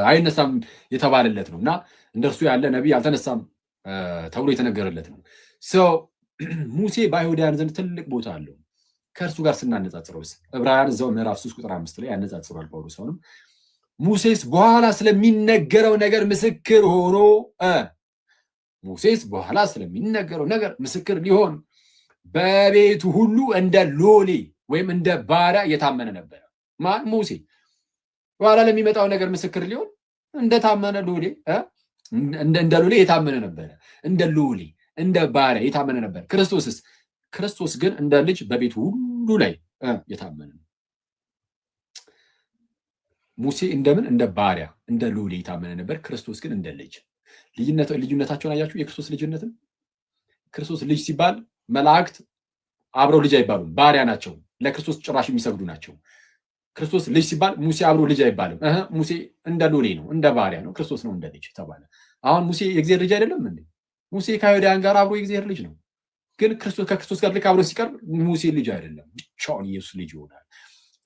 Speaker 2: አይነሳም የተባለለት ነው እና እንደርሱ ያለ ነቢይ አልተነሳም ተብሎ የተነገረለት ነው። ሙሴ በአይሁዳውያን ዘንድ ትልቅ ቦታ አለው። ከእርሱ ጋር ስናነጻጽረው ዕብራውያን እዛው ምዕራፍ 3 ቁጥር 5 ላይ ያነጻጽሯል ጳውሎስ። አሁንም ሙሴስ በኋላ ስለሚነገረው ነገር ምስክር ሆኖ ሙሴስ በኋላ ስለሚነገረው ነገር ምስክር ሊሆን በቤቱ ሁሉ እንደ ሎሌ ወይም እንደ ባሪያ የታመነ ነበረ። ማን? ሙሴ በኋላ ለሚመጣው ነገር ምስክር ሊሆን እንደታመነ ሎሌ እንደ ሎሌ የታመነ ነበረ። እንደ ሎሌ እንደ ባሪያ የታመነ ነበር። ክርስቶስ ግን እንደ ልጅ በቤቱ ሁሉ ላይ የታመነ ነው። ሙሴ እንደምን? እንደ ባሪያ እንደ ሎሌ የታመነ ነበር። ክርስቶስ ግን እንደ ልጅ። ልዩነታቸውን አያችሁ? የክርስቶስ ልጅነትን ክርስቶስ ልጅ ሲባል መላእክት አብረው ልጅ አይባሉም፣ ባሪያ ናቸው። ለክርስቶስ ጭራሽ የሚሰግዱ ናቸው። ክርስቶስ ልጅ ሲባል ሙሴ አብሮ ልጅ አይባልም። ሙሴ እንደ ሎሌ ነው፣ እንደ ባሪያ ነው። ክርስቶስ ነው እንደ ልጅ ተባለ። አሁን ሙሴ የእግዚአብሔር ልጅ አይደለም እንዴ? ሙሴ ከአይሁዳውያን ጋር አብሮ የእግዚአብሔር ልጅ ነው። ግን ከክርስቶስ ጋር ልክ አብሮ ሲቀርብ ሙሴ ልጅ አይደለም፣ ብቻውን ኢየሱስ ልጅ ይሆናል።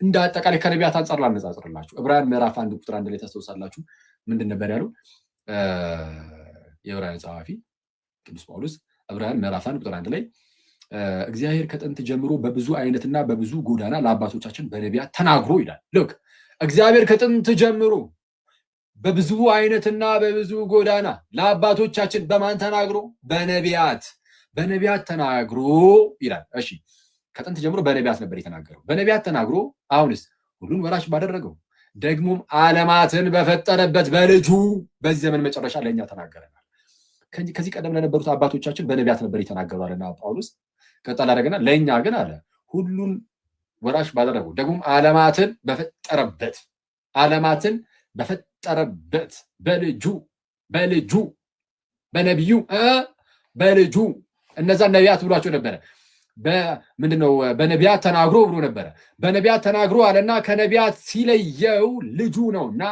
Speaker 2: እንደ አጠቃላይ ከነቢያት አንጻር ላነጻጽርላችሁ። ዕብራውያን ምዕራፍ 1 ቁጥር 1 ላይ ታስታውሳላችሁ። ምንድን ነበር ያለው? የዕብራውያን ጸሐፊ ቅዱስ ጳውሎስ ዕብራውያን ምዕራፍ 1 ቁጥር 1 ላይ እግዚአብሔር ከጥንት ጀምሮ በብዙ አይነትና በብዙ ጎዳና ለአባቶቻችን በነቢያት ተናግሮ ይላል። ልክ እግዚአብሔር ከጥንት ጀምሮ በብዙ አይነትና በብዙ ጎዳና ለአባቶቻችን በማን ተናግሮ? በነቢያት ተናግሮ ይላል። እሺ ከጥንት ጀምሮ በነቢያት ነበር የተናገረው። በነቢያት ተናግሮ አሁንስ ሁሉን ወራሽ ባደረገው ደግሞም ዓለማትን በፈጠረበት በልጁ በዚህ ዘመን መጨረሻ ለእኛ ተናገረናል። ከዚህ ቀደም ለነበሩት አባቶቻችን በነቢያት ነበር የተናገሩ አለና ጳውሎስ ቀጠል አደረገና ለእኛ ግን አለ ሁሉን ወራሽ ባደረገው ደግሞም ዓለማትን በፈጠረበት በልጁ በነቢዩ በልጁ እነዛን ነቢያት ብሏቸው ነበረ። ምንድነው? በነቢያት ተናግሮ ብሎ ነበረ። በነቢያት ተናግሮ አለና ከነቢያት ሲለየው ልጁ ነውና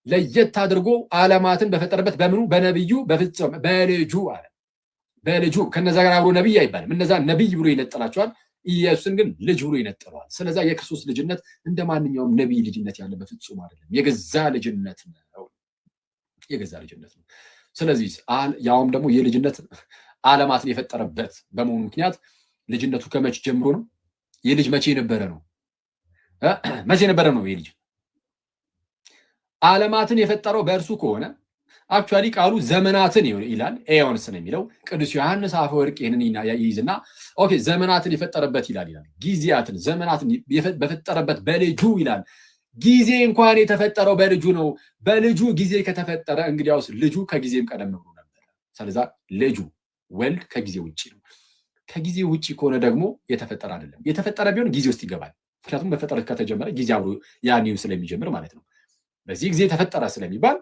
Speaker 2: ለየት አድርጎ ዓለማትን በፈጠረበት በምኑ? በነቢዩ በፍጹም በልጁ አለ። በልጁ ከነዛ ጋር አብሮ ነቢይ አይባልም። እነዛ ነቢይ ብሎ ይነጥላቸዋል። ኢየሱስን ግን ልጅ ብሎ ይነጥለዋል። ስለዛ የክርስቶስ ልጅነት እንደ ማንኛውም ነቢይ ልጅነት ያለ በፍጹም አይደለም። የገዛ ልጅነት ነው። ስለዚህ ያውም ደግሞ የልጅነት ዓለማትን የፈጠረበት በመሆኑ ምክንያት ልጅነቱ ከመቼ ጀምሮ ነው? ይህ ልጅ መቼ የነበረ ነው? መቼ የነበረ ነው? ይህ ልጅ ዓለማትን የፈጠረው በእርሱ ከሆነ አክቹዋሊ ቃሉ ዘመናትን ይላል። ኤዮንስ ነው የሚለው። ቅዱስ ዮሐንስ አፈወርቅ ይህንን ይይዝና ኦኬ ዘመናትን የፈጠረበት ይላል። ጊዜያትን ዘመናትን በፈጠረበት በልጁ ይላል። ጊዜ እንኳን የተፈጠረው በልጁ ነው። በልጁ ጊዜ ከተፈጠረ እንግዲያውስ ልጁ ከጊዜም ቀደም ብሎ ነበር። ስለዛ ልጁ ወልድ ከጊዜ ውጭ ነው። ከጊዜ ውጭ ከሆነ ደግሞ የተፈጠረ አይደለም። የተፈጠረ ቢሆን ጊዜ ውስጥ ይገባል። ምክንያቱም መፈጠር ከተጀመረ ጊዜ አብሮ ያኔው ስለሚጀምር ማለት ነው። በዚህ ጊዜ ተፈጠረ ስለሚባል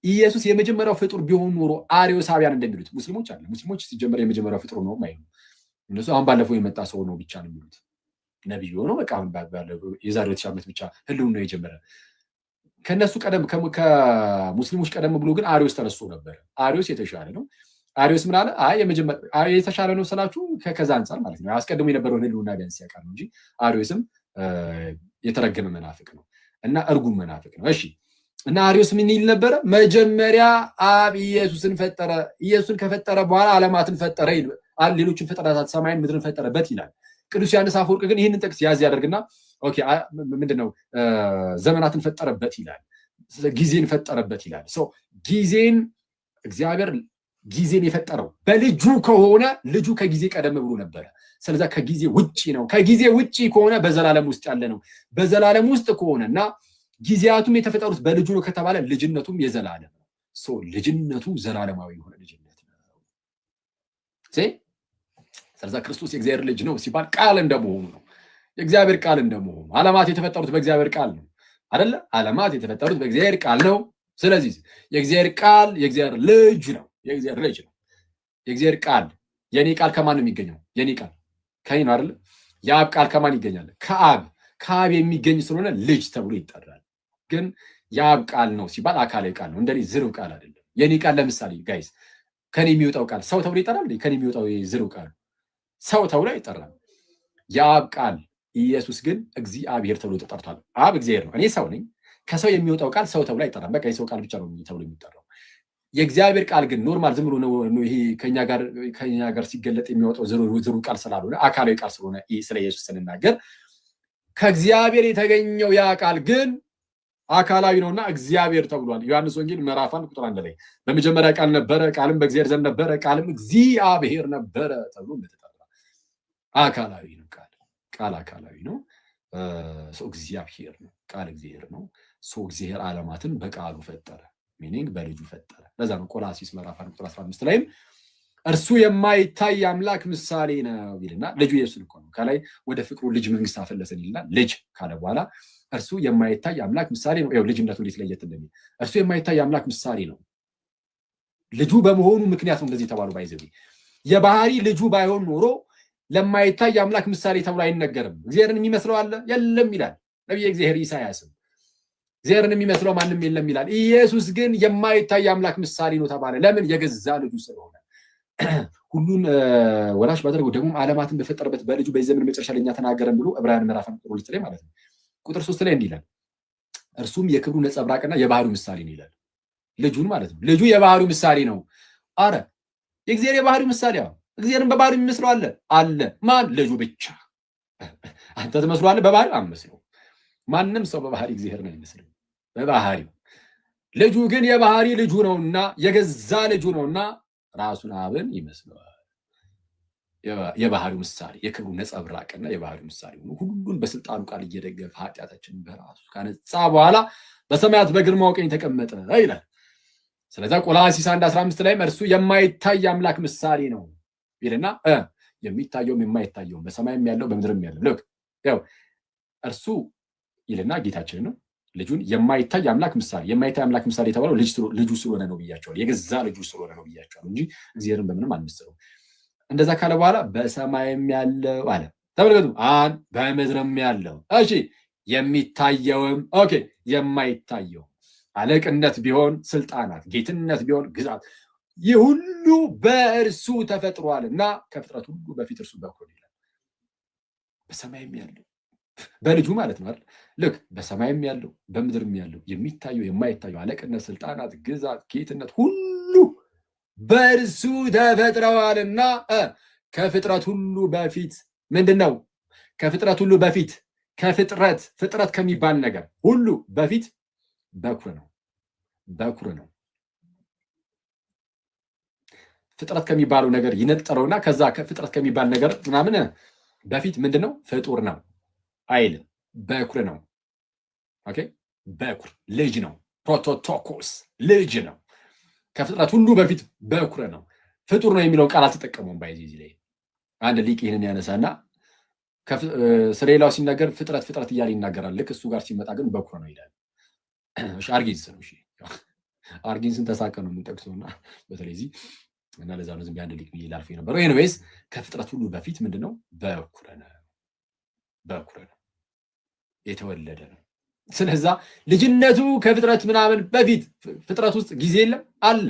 Speaker 2: ኢየሱስ የመጀመሪያው ፍጡር ቢሆን ኖሮ አርዮሳውያን እንደሚሉት ሙስሊሞች አለ። ሙስሊሞች ሲጀመር የመጀመሪያው ፍጡር ነው ማለት ነው። እነሱ አሁን ባለፈው የመጣ ሰው ነው ብቻ ነው የሚሉት። ነብዩ ሆኖ በቃ አሁን ባለፈው የዛሬ 2000 ዓመት ብቻ ህልውና ነው የጀመረ። ከነሱ ቀደም ከሙስሊሞች ቀደም ብሎ ግን አርዮስ ተነስቶ ነበር። አርዮስ የተሻለ ነው። አርዮስ ምን አለ? አይ የተሻለ ነው ስላችሁ ከዛ አንፃር ማለት ነው። አስቀድሞ የነበረውን ህልውና ቢያንስ ያውቃል እንጂ አርዮስም የተረገመ መናፍቅ ነው እና እርጉም መናፍቅ ነው። እሺ እና አርዮስ ምን ይል ነበረ? መጀመሪያ አብ ኢየሱስን ፈጠረ። ኢየሱስን ከፈጠረ በኋላ ዓለማትን ፈጠረ፣ ሌሎችን ፍጥረታት ሰማይን ምድርን ፈጠረበት ይላል። ቅዱስ ዮሐንስ አፈወርቅ ግን ይህንን ጥቅስ ያዝ ያደርግና ኦኬ ምንድነው ዘመናትን ፈጠረበት ይላል፣ ጊዜን ፈጠረበት ይላል። ጊዜን እግዚአብሔር ጊዜን የፈጠረው በልጁ ከሆነ ልጁ ከጊዜ ቀደም ብሎ ነበረ። ስለዛ ከጊዜ ውጪ ነው። ከጊዜ ውጪ ከሆነ በዘላለም ውስጥ ያለ ነው። በዘላለም ውስጥ ከሆነና ጊዜያቱም የተፈጠሩት በልጁ ነው ከተባለ ልጅነቱም የዘላለም ነው። ልጅነቱ ዘላለማዊ የሆነ ልጅነት ነው። ስለዛ ክርስቶስ የእግዚአብሔር ልጅ ነው ሲባል ቃል እንደመሆኑ ነው። የእግዚአብሔር ቃል እንደመሆኑ ዓለማት የተፈጠሩት በእግዚአብሔር ቃል ነው አይደለ? ዓለማት የተፈጠሩት በእግዚአብሔር ቃል ነው። ስለዚህ የእግዚአብሔር ቃል የእግዚአብሔር ልጅ ነው። የእግዚአብሔር ልጅ ነው። የእግዚአብሔር ቃል የኔ ቃል ከማን ነው የሚገኘው? የኔ ቃል ከኔ ነው አይደለ? የአብ ቃል ከማን ይገኛል? ከአብ የሚገኝ ስለሆነ ልጅ ተብሎ ይጠራል። ግን የአብ ቃል ነው ሲባል አካላዊ ቃል ነው። እንደኔ ዝርው ቃል አይደለም። የኔ ቃል ለምሳሌ ጋይስ ከኔ የሚወጣው ቃል ሰው ተብሎ ይጠራል። ከኔ የሚወጣው ዝርው ቃል ሰው ተብሎ ይጠራል። የአብ ቃል ኢየሱስ ግን እግዚአብሔር ተብሎ ተጠርቷል። አብ እግዚአብሔር ነው፣ እኔ ሰው ነኝ። ከሰው የሚወጣው ቃል ሰው ተብሎ አይጠራም። በቃ የሰው ቃል ብቻ ነው ተብሎ የሚጠራው። የእግዚአብሔር ቃል ግን ኖርማል ዝም ብሎ ነው። ይሄ ከኛ ጋር ሲገለጥ የሚወጣው ዝርው ቃል ስላልሆነ አካላዊ ቃል ስለሆነ ስለ ኢየሱስ ስንናገር ከእግዚአብሔር የተገኘው ያ ቃል ግን አካላዊ ነውና እግዚአብሔር ተብሏል። ዮሐንስ ወንጌል ምዕራፍ 1 ቁጥር 1 ላይ በመጀመሪያ ቃል ነበረ፣ ቃልም በእግዚአብሔር ዘንድ ነበረ፣ ቃልም እግዚአብሔር ነበረ ተብሎ እንደተጠራ አካላዊ ነው። ቃል አካላዊ ነው። እግዚአብሔር ነው። ቃል እግዚአብሔር ነው። እግዚአብሔር ዓለማትን በቃሉ ፈጠረ፣ ሚኒንግ በልጁ ፈጠረ። ለዛ ነው ቆላሲስ ምዕራፍ 1 ቁጥር 15 ላይም እርሱ የማይታይ አምላክ ምሳሌ ነው ይልና ልጁ ኢየሱስ እኮ ነው። ከላይ ወደ ፍቅሩ ልጅ መንግስት አፈለሰን ይልና ልጅ ካለ በኋላ እርሱ የማይታይ አምላክ ምሳሌ ነው። ያው ልጅነቱ እንዴት ለየት እንደሚል እርሱ የማይታይ አምላክ ምሳሌ ነው። ልጁ በመሆኑ ምክንያት ነው እንደዚህ የተባለው። ባይዘው የባህሪ ልጁ ባይሆን ኖሮ ለማይታይ አምላክ ምሳሌ ተብሎ አይነገርም። እግዚአብሔርን የሚመስለው አለ የለም ይላል ነብዩ እግዚአብሔር ኢሳያስም። እግዚአብሔርን የሚመስለው ማንም የለም ይላል። ኢየሱስ ግን የማይታይ አምላክ ምሳሌ ነው ተባለ። ለምን? የገዛ ልጁ ስለሆነ። ሁሉን ወላጅ ባደረገው ደግሞ ዓለማትን በፈጠረበት በልጁ በዚህ ዘመን መጨረሻ ለኛ ተናገረን ብሎ ዕብራውያን ምዕራፍ 1 ቁጥር 2 ላይ ማለት ነው ቁጥር 3 ላይ እንዲህ ይላል፣ እርሱም የክብሩ ነጸብራቅና የባህሪው ምሳሌ ነው ይላል። ልጁን ማለት ነው። ልጁ የባህሪው ምሳሌ ነው። አረ የእግዚአብሔር የባህሪው ምሳሌ ነው። እግዚአብሔርን በባህሪው የሚመስለው አለ። ማን? ልጁ ብቻ። አንተ ትመስለዋለህ? በባህሪው አትመስለው። ማንም ሰው በባህሪ እግዚአብሔር ነው የሚመስለው በባህሪው። ልጁ ግን የባህሪ ልጁ ነውና የገዛ ልጁ ነውና ራሱን አብን ይመስለዋል። የባህሪው ምሳሌ የክብሩ ነጸብራቅና የባህሪው ምሳሌ ሆኖ ሁሉን በስልጣኑ ቃል እየደገፈ ኃጢአታችንን በራሱ ካነጻ በኋላ በሰማያት በግርማው ቀኝ ተቀመጠ ይላል። ስለዚህ ቆላስይስ 1:15 ላይ እርሱ የማይታይ አምላክ ምሳሌ ነው ይልና የሚታየውም የማይታየውም በሰማይም ያለው በምድርም ያለው ልክ ያው እርሱ ይልና ጌታችን ነው። ልጁን የማይታይ አምላክ ምሳሌ የማይታይ አምላክ ምሳሌ የተባለው ልጁ ስለሆነ ነው ብያቸዋለሁ። የገዛ ልጁ ስለሆነ ነው ብያቸዋለሁ እንጂ እግዚአብሔርን በምንም አንመስለው። እንደዛ ካለ በኋላ በሰማይም ያለው አለ ተመልከቱ፣ በምድርም ያለው እሺ፣ የሚታየውም ኦኬ፣ የማይታየው አለቅነት ቢሆን ስልጣናት፣ ጌትነት ቢሆን ግዛት፣ ይህ ሁሉ በእርሱ ተፈጥሯልና ከፍጥረት ሁሉ በፊት እርሱ በኩል ይላል። በሰማይም ያለው በልጁ ማለት ነው አይደል? ልክ በሰማይም ያለው በምድርም ያለው የሚታየው የማይታየው አለቅነት፣ ስልጣናት፣ ግዛት፣ ጌትነት ሁሉ በእርሱ ተፈጥረዋልና ከፍጥረት ሁሉ በፊት ምንድነው? ከፍጥረት ሁሉ በፊት ፍጥረት ከሚባል ነገር ሁሉ በፊት በኩር ነው። ፍጥረት ከሚባለው ነገር ይነጠረውና ከዛ ፍጥረት ከሚባል ነገር ምናምን በፊት ምንድነው? ፍጡር ነው አይልም። በኩር ነው። ኦኬ፣ በኩር ልጅ ነው። ፕሮቶቶኮስ ልጅ ነው። ከፍጥረት ሁሉ በፊት በኩር ነው። ፍጡር ነው የሚለውን ቃል አልተጠቀሙም። ባይዚ ላይ አንድ ሊቅ ይህንን ያነሳና ስለሌላው ሲናገር ፍጥረት እያለ ይናገራል። ልክ እሱ ጋር ሲመጣ ግን በኩር ነው ይላል። አርጊንስ ነው። አርጊንስን ተሳቀ ነው የምንጠቅሰውና በተለይ እዚህ እና ለዛ ነው ዝም ቢያንድ ሊቅ ብዬ ላልፈው የነበረው። ኤኒዌይስ ከፍጥረት ሁሉ በፊት ምንድነው? በኩር ነው። የተወለደ ነው። ስለዛ ልጅነቱ ከፍጥረት ምናምን በፊት ፍጥረት ውስጥ ጊዜ የለም አለ።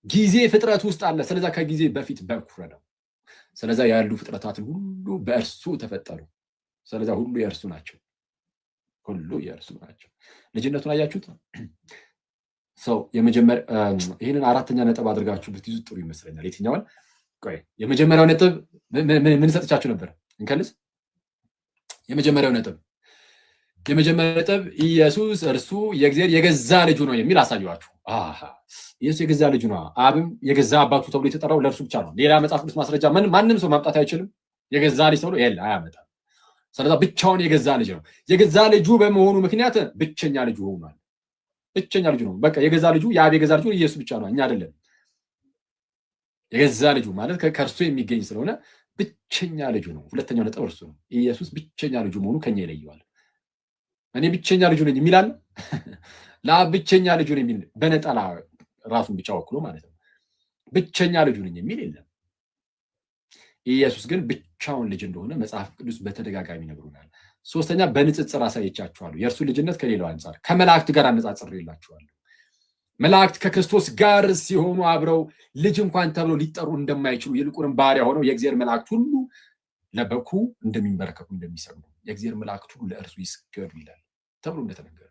Speaker 2: ጊዜ ፍጥረት ውስጥ አለ። ስለዛ ከጊዜ በፊት በኩር ነው። ስለዛ ያሉ ፍጥረታትን ሁሉ በእርሱ ተፈጠሩ። ስለዛ ሁሉ የእርሱ ናቸው። ልጅነቱን አያችሁት? ሰው ይህንን አራተኛ ነጥብ አድርጋችሁ ብትይዙ ጥሩ ይመስለኛል። የትኛውን? ቆይ የመጀመሪያው ነጥብ ምን ሰጥቻችሁ ነበር? እንከልስ። የመጀመሪያው ነጥብ ኢየሱስ እርሱ የእግዚአብሔር የገዛ ልጁ ነው የሚል አሳየኋችሁ። ኢየሱስ የገዛ ልጁ ነው። አብም የገዛ አባቱ ተብሎ የተጠራው ለእርሱ ብቻ ነው። ሌላ መጽሐፍ ቅዱስ ማስረጃ ማንም ሰው ማምጣት አይችልም። የገዛ ልጅ ተብሎ አያመጣም። ስለዛ ብቻውን የገዛ ልጅ ነው። የገዛ ልጁ በመሆኑ ምክንያት ብቸኛ ልጁ ሆኗል። ብቸኛ ልጁ ነው። በቃ የገዛ ልጁ የአብ የገዛ ልጁ ኢየሱስ ብቻ ነው፣ እኛ አይደለም። የገዛ ልጁ ማለት ከእርሱ የሚገኝ ስለሆነ ብቸኛ ልጁ ነው። ሁለተኛው ነጥብ እርሱ ነው። ኢየሱስ ብቸኛ ልጁ መሆኑ ከኛ ይለየዋል። እኔ ብቸኛ ልጁ ነኝ የሚል አለ? ለአብ ብቸኛ ልጁ ነኝ የሚል በነጠላ ራሱን ብቻ ወክሎ ማለት ነው። ብቸኛ ልጁ ነኝ የሚል የለም። ኢየሱስ ግን ብቻውን ልጅ እንደሆነ መጽሐፍ ቅዱስ በተደጋጋሚ ነግሮናል። ሶስተኛ በንጽጽር አሳይቻችኋለሁ። የእርሱ ልጅነት ከሌላው አንጻር ከመላእክት ጋር አነጻጽሬላችኋለሁ። መላእክት ከክርስቶስ ጋር ሲሆኑ አብረው ልጅ እንኳን ተብሎ ሊጠሩ እንደማይችሉ ይልቁንም ባሪያ ሆነው የእግዚአብሔር መላእክት ሁሉ ለበኩ እንደሚንበረከኩ እንደሚሰግዱ የእግዚአብሔር መላእክት ሁሉ ለእርሱ ይስገዱ ይላል ተብሎ እንደተነገረ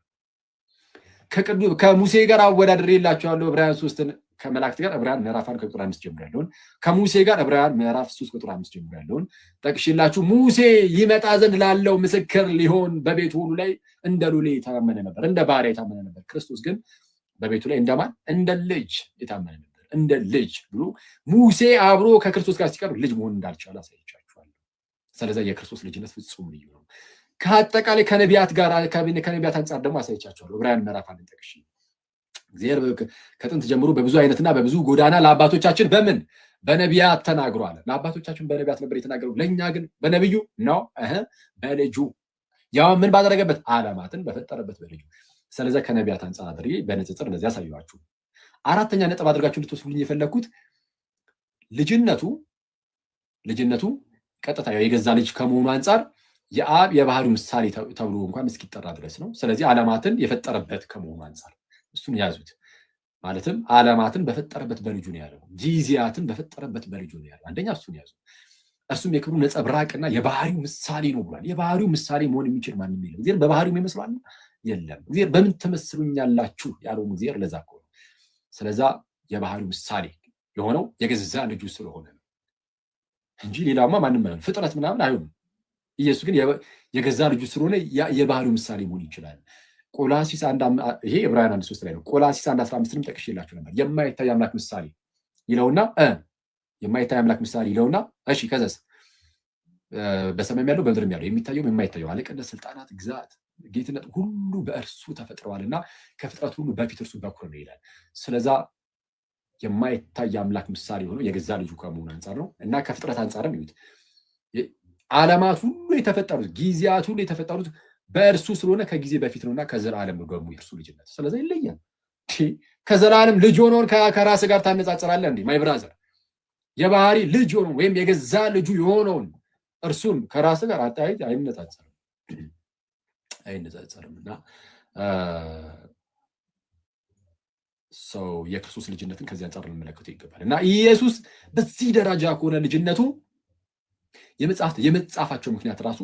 Speaker 2: ከሙሴ ጋር አወዳድሬላችኋለሁ። ዕብራውያን 3ን ከመላእክት ጋር ዕብራውያን ምዕራፍ 1 ቁጥር 5 ጀምሮ ያለውን ከሙሴ ጋር ዕብራውያን ምዕራፍ 3 ቁጥር 5 ጀምሮ ያለውን ጠቅሼላችሁ ሙሴ ይመጣ ዘንድ ላለው ምስክር ሊሆን በቤቱ ሁሉ ላይ እንደ ሎሌ የታመነ ነበር፣ እንደ ባሪያ የታመነ ነበር። ክርስቶስ ግን በቤቱ ላይ እንደማን? እንደ ልጅ የታመነ ነበር። እንደ ልጅ ብሎ ሙሴ አብሮ ከክርስቶስ ጋር ሲቀርብ ልጅ መሆን እንዳልቻለ አሳይቻችኋለሁ። ስለዚህ የክርስቶስ ልጅነት ፍጹም ልዩ ነው። ከአጠቃላይ ከነቢያት አንጻር ደግሞ አሳይቻችኋለሁ። ዕብራውያን ምዕራፍ 1 ጠቅሼ እግዚአብሔር ከጥንት ጀምሮ በብዙ አይነትና በብዙ ጎዳና ለአባቶቻችን በነቢያት ተናግሯል። ለአባቶቻችን በነቢያት ነበር የተናገረው። ለእኛ ግን በነቢዩ ነው በልጁ ያው ምን ባደረገበት? ዓለማትን በፈጠረበት በልጁ። ስለዚህ ከነቢያት አንጻር አድርጌ በንጽጽር እንደዚህ ያሳየኋችሁ። አራተኛ ነጥብ አድርጋችሁ እንድትወስዱልኝ የፈለግኩት ልጅነቱ ቀጥታ የገዛ ልጅ ከመሆኑ አንጻር የአብ የባህሪው ምሳሌ ተብሎ እንኳን እስኪጠራ ድረስ ነው። ስለዚህ ዓለማትን የፈጠረበት ከመሆኑ አንጻር እሱን ያዙት። ማለትም ዓለማትን በፈጠረበት በልጁ ነው ያለው። ጊዜያትን በፈጠረበት በልጁ ነው ያለው። አንደኛ እሱን ያዙ። እርሱም የክብሩ ነጸብራቅና የባህሪው ምሳሌ ነው ብሏል። የባህሪው ምሳሌ መሆን የሚችል ማንም የለም። እግዚአብሔር በባህሪው ይመስላል የለም። እግዚአብሔር በምን ትመስሉኛላችሁ ያለውን እግዚአብሔር ለዛ እኮ ነው። ስለዛ የባህሪው ምሳሌ የሆነው የገዛ ልጁ ስለሆነ ነው እንጂ ሌላማ ማንም አይሆንም። ፍጥረት ምናምን አይሆንም። ኢየሱስ ግን የገዛ ልጁ ስለሆነ የባህሪው ምሳሌ መሆን ይችላል። ቆላሲስ ይሄ ዕብራውያን 1:3 ላይ ነው። ቆላሲስ 1:15ንም ጠቅሼላችሁ ነበር። የማይታይ አምላክ ምሳሌ ይለውና እሺ ከዛስ በሰማይም ያለው በምድርም ያለው የሚታየው የማይታየው አለቅነት፣ ስልጣናት፣ ግዛት፣ ጌትነት ሁሉ በእርሱ ተፈጥረዋልና ከፍጥረት ሁሉ በፊት እርሱ በኩር ነው ይላል። ስለዛ የማይታይ አምላክ ምሳሌ ሆኖ የገዛ ልጁ ከመሆኑ አንጻር ነው እና ከፍጥረት አንጻርም ይሁት ዓለማት ሁሉ የተፈጠሩት ጊዜያት ሁሉ የተፈጠሩት በእርሱ ስለሆነ ከጊዜ በፊት ነውና ከዘላለም ነው ደግሞ የእርሱ ልጅነት። ስለዚህ ይለያል። ከዘላለም ልጅ ሆኖን ከራስ ጋር ታነጻጽራለህ እንዴ? ማይ ብራዘር የባህሪ ልጅ ሆኖ ወይም የገዛ ልጁ የሆነውን እርሱን ከራስ ጋር አጣይት አይነጻጸርምና ሰው የክርስቶስ ልጅነትን ከዚህ አንጻር ልንመለከተው ይገባል። እና ኢየሱስ በዚህ ደረጃ ከሆነ ልጅነቱ የመጻፋቸው ምክንያት ራሱ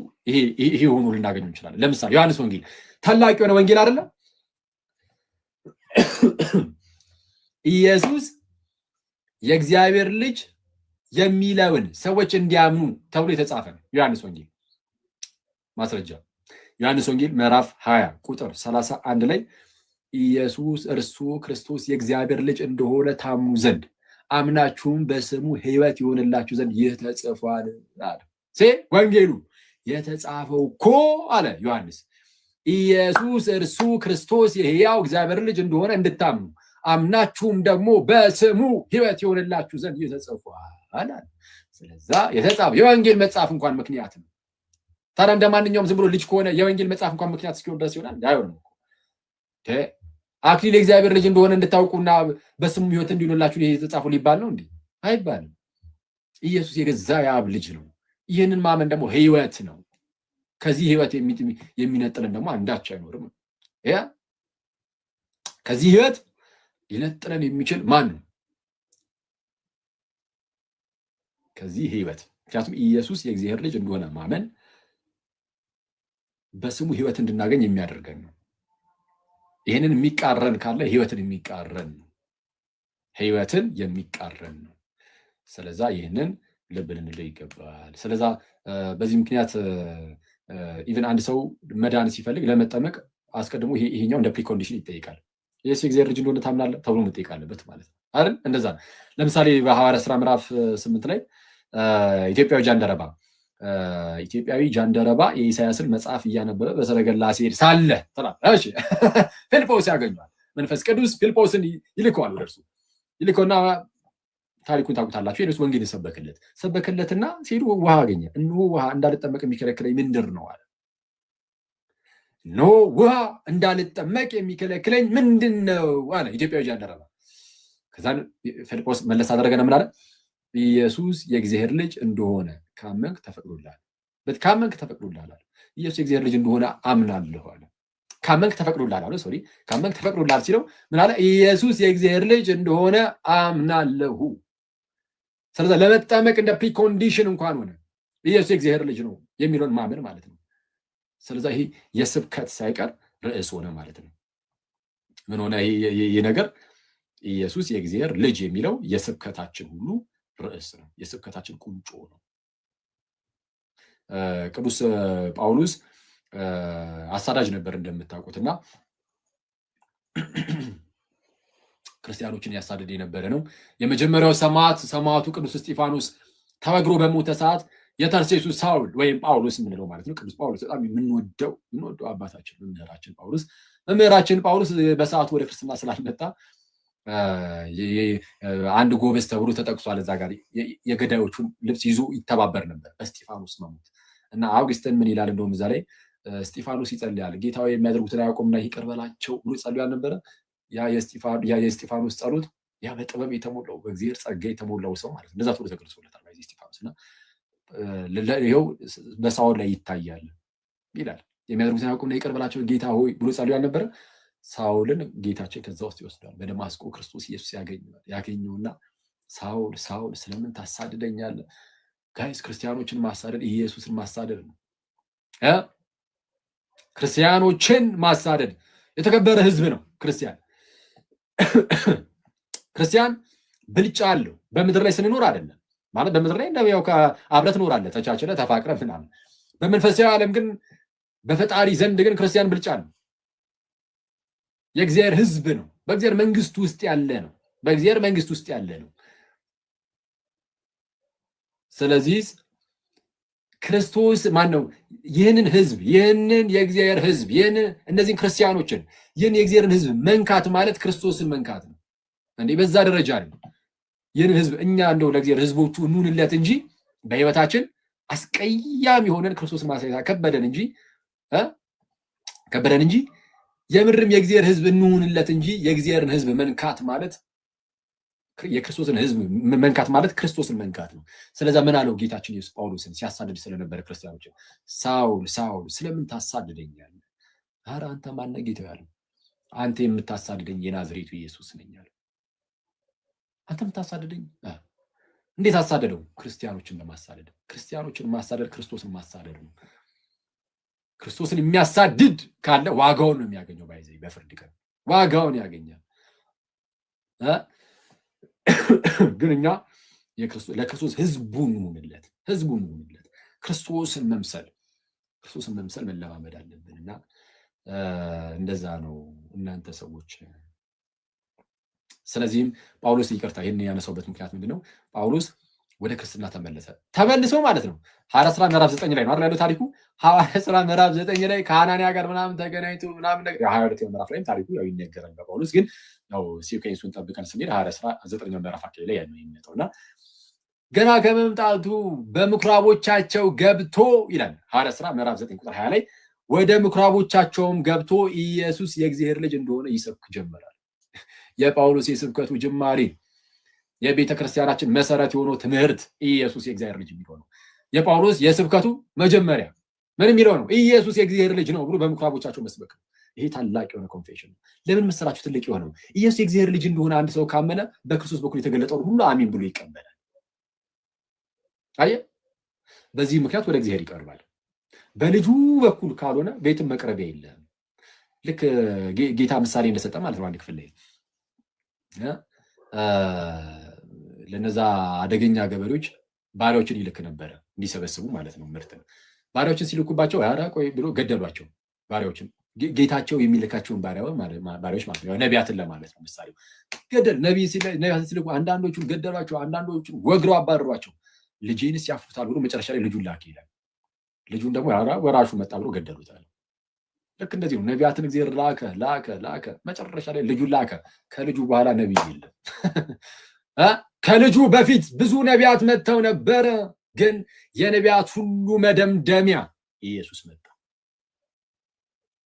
Speaker 2: ይሄ ሆኖ ልናገኘው እንችላለን። ለምሳሌ ዮሐንስ ወንጌል ታላቅ የሆነ ወንጌል አይደለም? ኢየሱስ የእግዚአብሔር ልጅ የሚለውን ሰዎች እንዲያምኑ ተብሎ የተጻፈ ነው። ዮሐንስ ወንጌል ማስረጃ ዮሐንስ ወንጌል ምዕራፍ 20 ቁጥር 31 ላይ ኢየሱስ እርሱ ክርስቶስ የእግዚአብሔር ልጅ እንደሆነ ታምኑ ዘንድ አምናችሁም በስሙ ሕይወት ይሆንላችሁ ዘንድ ይህ ተጽፏል አለ። ወንጌሉ የተጻፈው እኮ አለ ዮሐንስ ኢየሱስ እርሱ ክርስቶስ የሕያው እግዚአብሔር ልጅ እንደሆነ እንድታምኑ አምናችሁም ደግሞ በስሙ ሕይወት ይሆንላችሁ ዘንድ ይህ ተጽፏል አለ። ስለዛ የተጻፈው የወንጌል መጽሐፍ እንኳን ምክንያት ነው። ታዲያ እንደማንኛውም ዝም ብሎ ልጅ ከሆነ የወንጌል መጽሐፍ እንኳን ምክንያት እስኪሆን ድረስ ይሆናል? አይሆንም። አክሊል የእግዚአብሔር ልጅ እንደሆነ እንድታውቁና በስሙ ሕይወት እንዲሆንላችሁ ይሄ የተጻፈው ሊባል ነው እንዴ? አይባልም። ኢየሱስ የገዛ የአብ ልጅ ነው። ይህንን ማመን ደግሞ ሕይወት ነው። ከዚህ ሕይወት የሚነጥለን ደግሞ አንዳች አይኖርም። ያ ከዚህ ሕይወት ሊነጥለን የሚችል ማን ነው? ከዚህ ሕይወት ምክንያቱም ኢየሱስ የእግዚአብሔር ልጅ እንደሆነ ማመን በስሙ ሕይወት እንድናገኝ የሚያደርገን ነው። ይህንን የሚቃረን ካለ ሕይወትን የሚቃረን ነው። ሕይወትን የሚቃረን ነው። ስለዛ ይህንን ልብ ልንለው ይገባል። ስለዛ በዚህ ምክንያት ኢቨን አንድ ሰው መዳን ሲፈልግ ለመጠመቅ አስቀድሞ ይሄኛው እንደ ፕሪኮንዲሽን ይጠይቃል። ኢየሱስ የእግዚአብሔር ልጅ እንደሆነ ታምናለህ ተብሎ መጠየቅ አለበት ማለት ነው አይደል? እንደዛ ነው። ለምሳሌ በሐዋርያት ሥራ ምዕራፍ 8 ላይ ኢትዮጵያዊ ጃንደረባ የኢሳያስን መጽሐፍ እያነበበ በሰረገላ ሲሄድ ሳለ እሺ ፊልጶስ ያገኘዋል። መንፈስ ቅዱስ ፊልጶስን ይልከዋል ወደ እርሱ ይልከውና ታሪኩን ታውቁታላችሁ። የኢየሱስ ወንጌልን ሰበከለትና ሲሄዱ ውሃ አገኘ። እነሆ ውሃ እንዳልጠመቅ የሚከለክለኝ ምንድር ነው አለ። እነሆ ውሃ እንዳልጠመቅ የሚከለክለኝ ምንድን ነው አለ ኢትዮጵያዊ ጃንደረባ። ከዛ ፊልጶስ መለስ አደረገና ምን አለ? ኢየሱስ የእግዚአብሔር ልጅ እንደሆነ ካመንክ ተፈቅዶልሃል። ካመንክ ተፈቅዶልሃል አለ። ኢየሱስ የእግዚአብሔር ልጅ እንደሆነ አምናለሁ አለ። ካመንክ ተፈቅዶልሃል አለ። ሶሪ ካመንክ ተፈቅዶልሃል ሲለው ምን አለ? ኢየሱስ የእግዚአብሔር ልጅ እንደሆነ አምናለሁ። ስለዚህ ለመጠመቅ እንደ ፕሪኮንዲሽን እንኳን ሆነ ኢየሱስ የእግዚአብሔር ልጅ ነው የሚለውን ማመን ማለት ነው። ስለዚህ ይሄ የስብከት ሳይቀር ርዕስ ሆነ ማለት ነው። ምን ሆነ ይሄ ነገር? ኢየሱስ የእግዚአብሔር ልጅ የሚለው የስብከታችን ሁሉ ርዕስ ነው። የስብከታችን ቁንጮ ነው። ቅዱስ ጳውሎስ አሳዳጅ ነበር እንደምታውቁትና ክርስቲያኖችን ያሳደደ የነበረ ነው። የመጀመሪያው ሰማዕቱ ቅዱስ እስጢፋኖስ ተወግሮ በሞተ ሰዓት የተርሴሱ ሳውል ወይም ጳውሎስ የምንለው ማለት ነው። ቅዱስ ጳውሎስ በጣም የምንወደው አባታችን መምህራችን ጳውሎስ በሰዓቱ ወደ ክርስትና ስላልመጣ አንድ ጎበዝ ተብሎ ተጠቅሷል። እዛ ጋር የገዳዮቹን ልብስ ይዞ ይተባበር ነበር በእስጢፋኖስ መሞት እና አውግስትን ምን ይላል? እንደውም እዛ ላይ እስጢፋኖስ ይጸልያል፣ ጌታ ሆይ የሚያደርጉትን አያውቁምና ይቅር በላቸው ብሎ ጸልዮ አልነበረ? ያ የእስጢፋኖስ ጸሎት ያ በጥበብ የተሞላው በእግዚአብሔር ጸጋ የተሞላው ሰው ማለት እንደዛ ተብሎ ተገልጾለታል። እስጢፋኖስ እና ይኸው በሳውል ላይ ይታያል ይላል። የሚያደርጉትን አያውቁምና ይቅር በላቸው ጌታ ሆይ ብሎ ጸልዮ አልነበረ? ሳውልን ጌታችን ከዛ ውስጥ ይወስዳል። በደማስቆ ክርስቶስ ኢየሱስ ያገኘውና ሳውል ሳውል ስለምን ታሳድደኛለህ? ጋይስ ክርስቲያኖችን ማሳደድ ኢየሱስን ማሳደድ ነው። ክርስቲያኖችን ማሳደድ የተከበረ ሕዝብ ነው። ክርስቲያን ብልጫ አለው። በምድር ላይ ስንኖር አይደለም ማለት በምድር ላይ እንደው አብረህ ትኖራለህ ተቻችለህ ተፋቅረህ ምናምን። በመንፈሳዊ ዓለም ግን በፈጣሪ ዘንድ ግን ክርስቲያን ብልጫ ነው። የእግዚአብሔር ሕዝብ ነው። በእግዚአብሔር መንግስት ውስጥ ያለ ነው። ስለዚህ ክርስቶስ ማን ነው? ይህንን ሕዝብ ይህንን የእግዚአብሔር ሕዝብ እነዚህን ክርስቲያኖችን ይህን የእግዚአብሔርን ሕዝብ መንካት ማለት ክርስቶስን መንካት ነው። እንዴ በዛ ደረጃ ነው። ይህንን ሕዝብ እኛ እንደው ለእግዚአብሔር ሕዝቦቹ እንሁንለት እንጂ በህይወታችን አስቀያሚ ሆነን ክርስቶስን ማሳየት ከበደን እንጂ የምርም የእግዚአብሔር ሕዝብ እንሁንለት እንጂ የእግዚአብሔርን ሕዝብ መንካት ማለት የክርስቶስን ሕዝብ መንካት ማለት ክርስቶስን መንካት ነው። ስለዛ ምን አለው ጌታችን ኢየሱስ ጳውሎስን ሲያሳድድ ስለነበረ ክርስቲያኖችን፣ ሳውል ሳውል ስለምን ታሳድደኛለህ? ኧረ አንተ ማነህ ጌታ ያለው? አንተ የምታሳድደኝ የናዝሬቱ ኢየሱስ ነኝ አለ። አንተ የምታሳድደኝ እንዴት አሳደደው? ክርስቲያኖችን በማሳደድ ክርስቲያኖችን ማሳደድ ክርስቶስን ማሳደድ ነው። ክርስቶስን የሚያሳድድ ካለ ዋጋውን ነው የሚያገኘው። በፍርድ ቀን ዋጋውን ያገኛል። ግን እኛ ለክርስቶስ ህዝቡን እንሁንለት፣ ክርስቶስን መምሰል መለማመድ አለብን እና እንደዛ ነው እናንተ ሰዎች። ስለዚህም ጳውሎስ ይቅርታ ይህን ያነሳውበት ምክንያት ምንድነው? ጳውሎስ ወደ ክርስትና ተመልሶ ማለት ነው። ሐዋርያት ሥራ ምዕራፍ 9 ላይ ነው አይደል ያለው ታሪኩ። ሐዋርያት ሥራ ምዕራፍ 9 ላይ ከሐናንያ ጋር ምናምን ተገናኝቶ ምናምን ነገር 22 ምዕራፍ ላይም ታሪኩ ያው ይነገራል በጳውሎስ። ግን ያው ሲኩዌንሱን ጠብቀን ስንሄድ ሐዋርያት ሥራ 9 ምዕራፍ አካባቢ ላይ ያለው የሚመጣውና ገና ከመምጣቱ በምኩራቦቻቸው ገብቶ ይላል ሐዋርያት ሥራ ምዕራፍ 9 ቁጥር 20 ላይ ወደ ምኩራቦቻቸውም ገብቶ ኢየሱስ የእግዚአብሔር ልጅ እንደሆነ ይሰብክ ጀመራል። የጳውሎስ የስብከቱ ጅማሬ የቤተ ክርስቲያናችን መሰረት የሆነው ትምህርት ኢየሱስ የእግዚአብሔር ልጅ የሚለው ነው። የጳውሎስ የስብከቱ መጀመሪያ ምን የሚለው ነው? ኢየሱስ የእግዚአብሔር ልጅ ነው ብሎ በምኩራቦቻቸው መስበክ ነው። ይሄ ታላቅ የሆነ ኮንፌሽን ነው። ለምን መሰላችሁ ትልቅ የሆነው? ኢየሱስ የእግዚአብሔር ልጅ እንደሆነ አንድ ሰው ካመነ በክርስቶስ በኩል የተገለጠውን ሁሉ አሜን ብሎ ይቀበላል። አየህ፣ በዚህ ምክንያት ወደ እግዚአብሔር ይቀርባል። በልጁ በኩል ካልሆነ ቤትም መቅረቢያ የለም። ልክ ጌታ ምሳሌ እንደሰጠ ማለት ነው። አንድ ክፍል ላይ ለነዛ አደገኛ ገበሬዎች ባሪያዎችን ይልክ ነበረ እንዲሰበስቡ ማለት ነው ምርት። ባሪያዎችን ሲልኩባቸው ኧረ ቆይ ብሎ ገደሏቸው። ባሪያዎችን ጌታቸው የሚልካቸውን ባሪያዎች ማለት ነው፣ ነቢያትን ለማለት ነው ምሳሌው። ገደል ነቢያትን ሲልኩ አንዳንዶቹን ገደሏቸው፣ አንዳንዶቹን ወግረው አባረሯቸው። ልጄንስ ያፍሩታል ብሎ መጨረሻ ላይ ልጁን ላከ ይላል። ልጁን ደግሞ ወራሹ መጣ ብሎ ገደሉታል። ልክ እንደዚህ ነው። ነቢያትን እግዚአብሔር ላከ፣ መጨረሻ ላይ ልጁን ላከ። ከልጁ በኋላ ነቢይ የለም። ከልጁ በፊት ብዙ ነቢያት መጥተው ነበረ፣ ግን የነቢያት ሁሉ መደምደሚያ ኢየሱስ መጣ።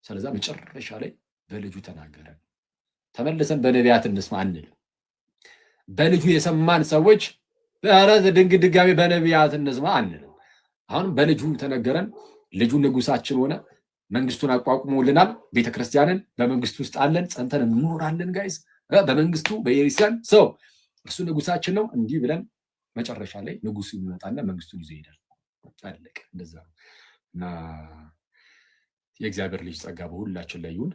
Speaker 2: ስለዛ መጨረሻ ላይ በልጁ ተናገረ። ተመልሰን በነቢያት እንስማ አንልም። በልጁ የሰማን ሰዎች ድጋሜ በነቢያት እንስማ አንልም። አሁን በልጁ ተነገረን። ልጁ ንጉሳችን ሆነ፣ መንግስቱን አቋቁሞልናል። ቤተክርስቲያንን በመንግስቱ ውስጥ አለን፣ ጸንተን እንኖራለን። ጋይስ በመንግስቱ በኢየሩሳሌም ሰው እሱ ንጉሳችን ነው። እንዲህ ብለን መጨረሻ ላይ ንጉሱ ይመጣና መንግስቱን ይዞ ይሄዳል። አለቀ። እንደዛ ነው እና የእግዚአብሔር ልጅ ጸጋ በሁላችን ላይ ይሁን።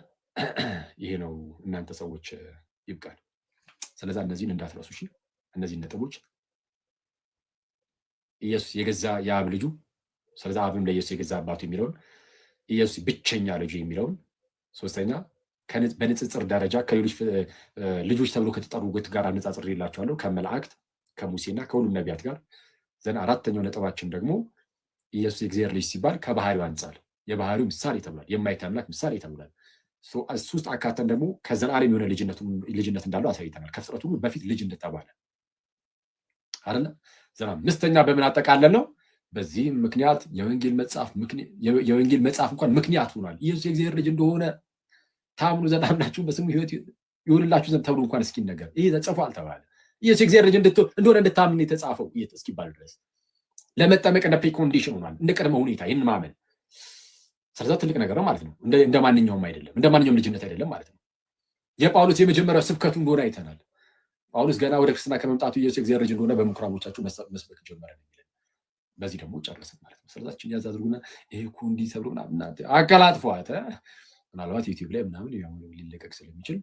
Speaker 2: ይሄ ነው እናንተ ሰዎች ይብቃል። ስለዛ እነዚህን እንዳትረሱ እሺ። እነዚህን ነጥቦች ኢየሱስ የገዛ የአብ ልጁ፣ ስለዛ አብም ለኢየሱስ የገዛ አባቱ የሚለውን፣ ኢየሱስ ብቸኛ ልጁ የሚለውን፣ ሶስተኛ በንጽጽር ደረጃ ከሌሎች ልጆች ተብሎ ከተጠሩት ጋር አነጻጽር ይላቸዋለሁ ከመላእክት ከሙሴና ከሁሉም ነቢያት ጋር። ዘን አራተኛው ነጥባችን ደግሞ ኢየሱስ የእግዚአብሔር ልጅ ሲባል ከባህሪው አንጻር የባህሪው ምሳሌ ተብሏል። የማይታይ አምላክ ምሳሌ ተብሏል። እሱ ውስጥ አካተን ደግሞ ከዘላለም የሆነ ልጅነት እንዳለው አሳይተናል። ከፍጥረት ሁሉ በፊት ልጅ እንደተባለ አይደለ? ዘና አምስተኛ በምን አጠቃለን ነው? በዚህ ምክንያት የወንጌል መጽሐፍ እንኳን ምክንያት ሆኗል። ኢየሱስ የእግዚአብሔር ልጅ እንደሆነ ታምኑ ዘንድ አምናችሁ በስሙ ሕይወት ይሁንላችሁ ዘንድ ተብሎ እንኳን እስኪነገር ይሄ ተጽፏል ተባለ። ኢየሱስ የእግዚአብሔር ልጅ እንደሆነ እንድታምን የተጻፈው እስኪባል ድረስ ለመጠመቅ እንደ ፕሪኮንዲሽን ሆኗል፣ እንደ ቅድመ ሁኔታ ይህን ማመን። ስለዛ ትልቅ ነገር ነው ማለት ነው። እንደ ማንኛውም አይደለም፣ እንደ ማንኛውም ልጅነት አይደለም ማለት ነው። የጳውሎስ የመጀመሪያው ስብከቱ እንደሆነ አይተናል። ጳውሎስ ገና ወደ ክርስትና ከመምጣቱ ኢየሱስ የእግዚአብሔር ልጅ እንደሆነ በምኩራቦቻቸው መስበክ ጀመረ። በዚህ ደግሞ ጨረስን ማለት ነው። ስለዛችን ያዝ አድርጉና ይሄ እኮ እንዲህ ተብሎ ምናምን አቀላጥፏት ምናልባት ዩቲዩብ ላይ ምናምን ሊለቀቅ ስለሚችል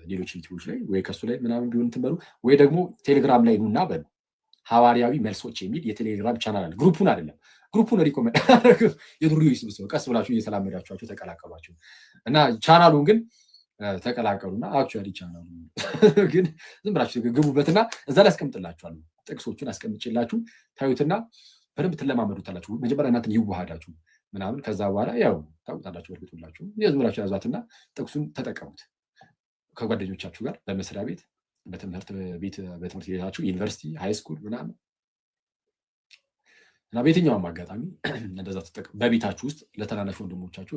Speaker 2: ሌሎች ዩቲዩቦች ላይ ወይ ከሱ ላይ ምናምን ቢሆን ትንበሉ ወይ ደግሞ ቴሌግራም ላይ ኑና በሉ ሐዋርያዊ መልሶች የሚል የቴሌግራም ቻናል አለ። ግሩፑን አይደለም፣ ግሩፑን ሪኮመንድ የዱርዬዎች ስብስብ ቀስ ብላችሁ እየተላመዳችኋቸው ተቀላቀሏቸው እና ቻናሉን ግን ተቀላቀሉና አክቹዋሊ ቻናሉ ግን ዝም ብላችሁ ግቡበትና እዛ ላይ አስቀምጥላችኋለሁ። ጥቅሶቹን አስቀምጬላችሁ ታዩትና በደንብ ትለማመዱታላችሁ። መጀመሪያ እናንተን ይዋሃዳችሁ ምናምን ከዛ በኋላ ያው ታውቁታላችሁ። እርግጡላችሁ ዝም ብላችሁ ያዟትና ጥቅሱን ተጠቀሙት ከጓደኞቻችሁ ጋር በመስሪያ ቤት፣ በትምህርት ቤታችሁ፣ ዩኒቨርሲቲ፣ ሃይስኩል ምናምን እና በየትኛውም አጋጣሚ እንደዛ ተጠቀሙ። በቤታችሁ ውስጥ ለተናናሽ ወንድሞቻችሁ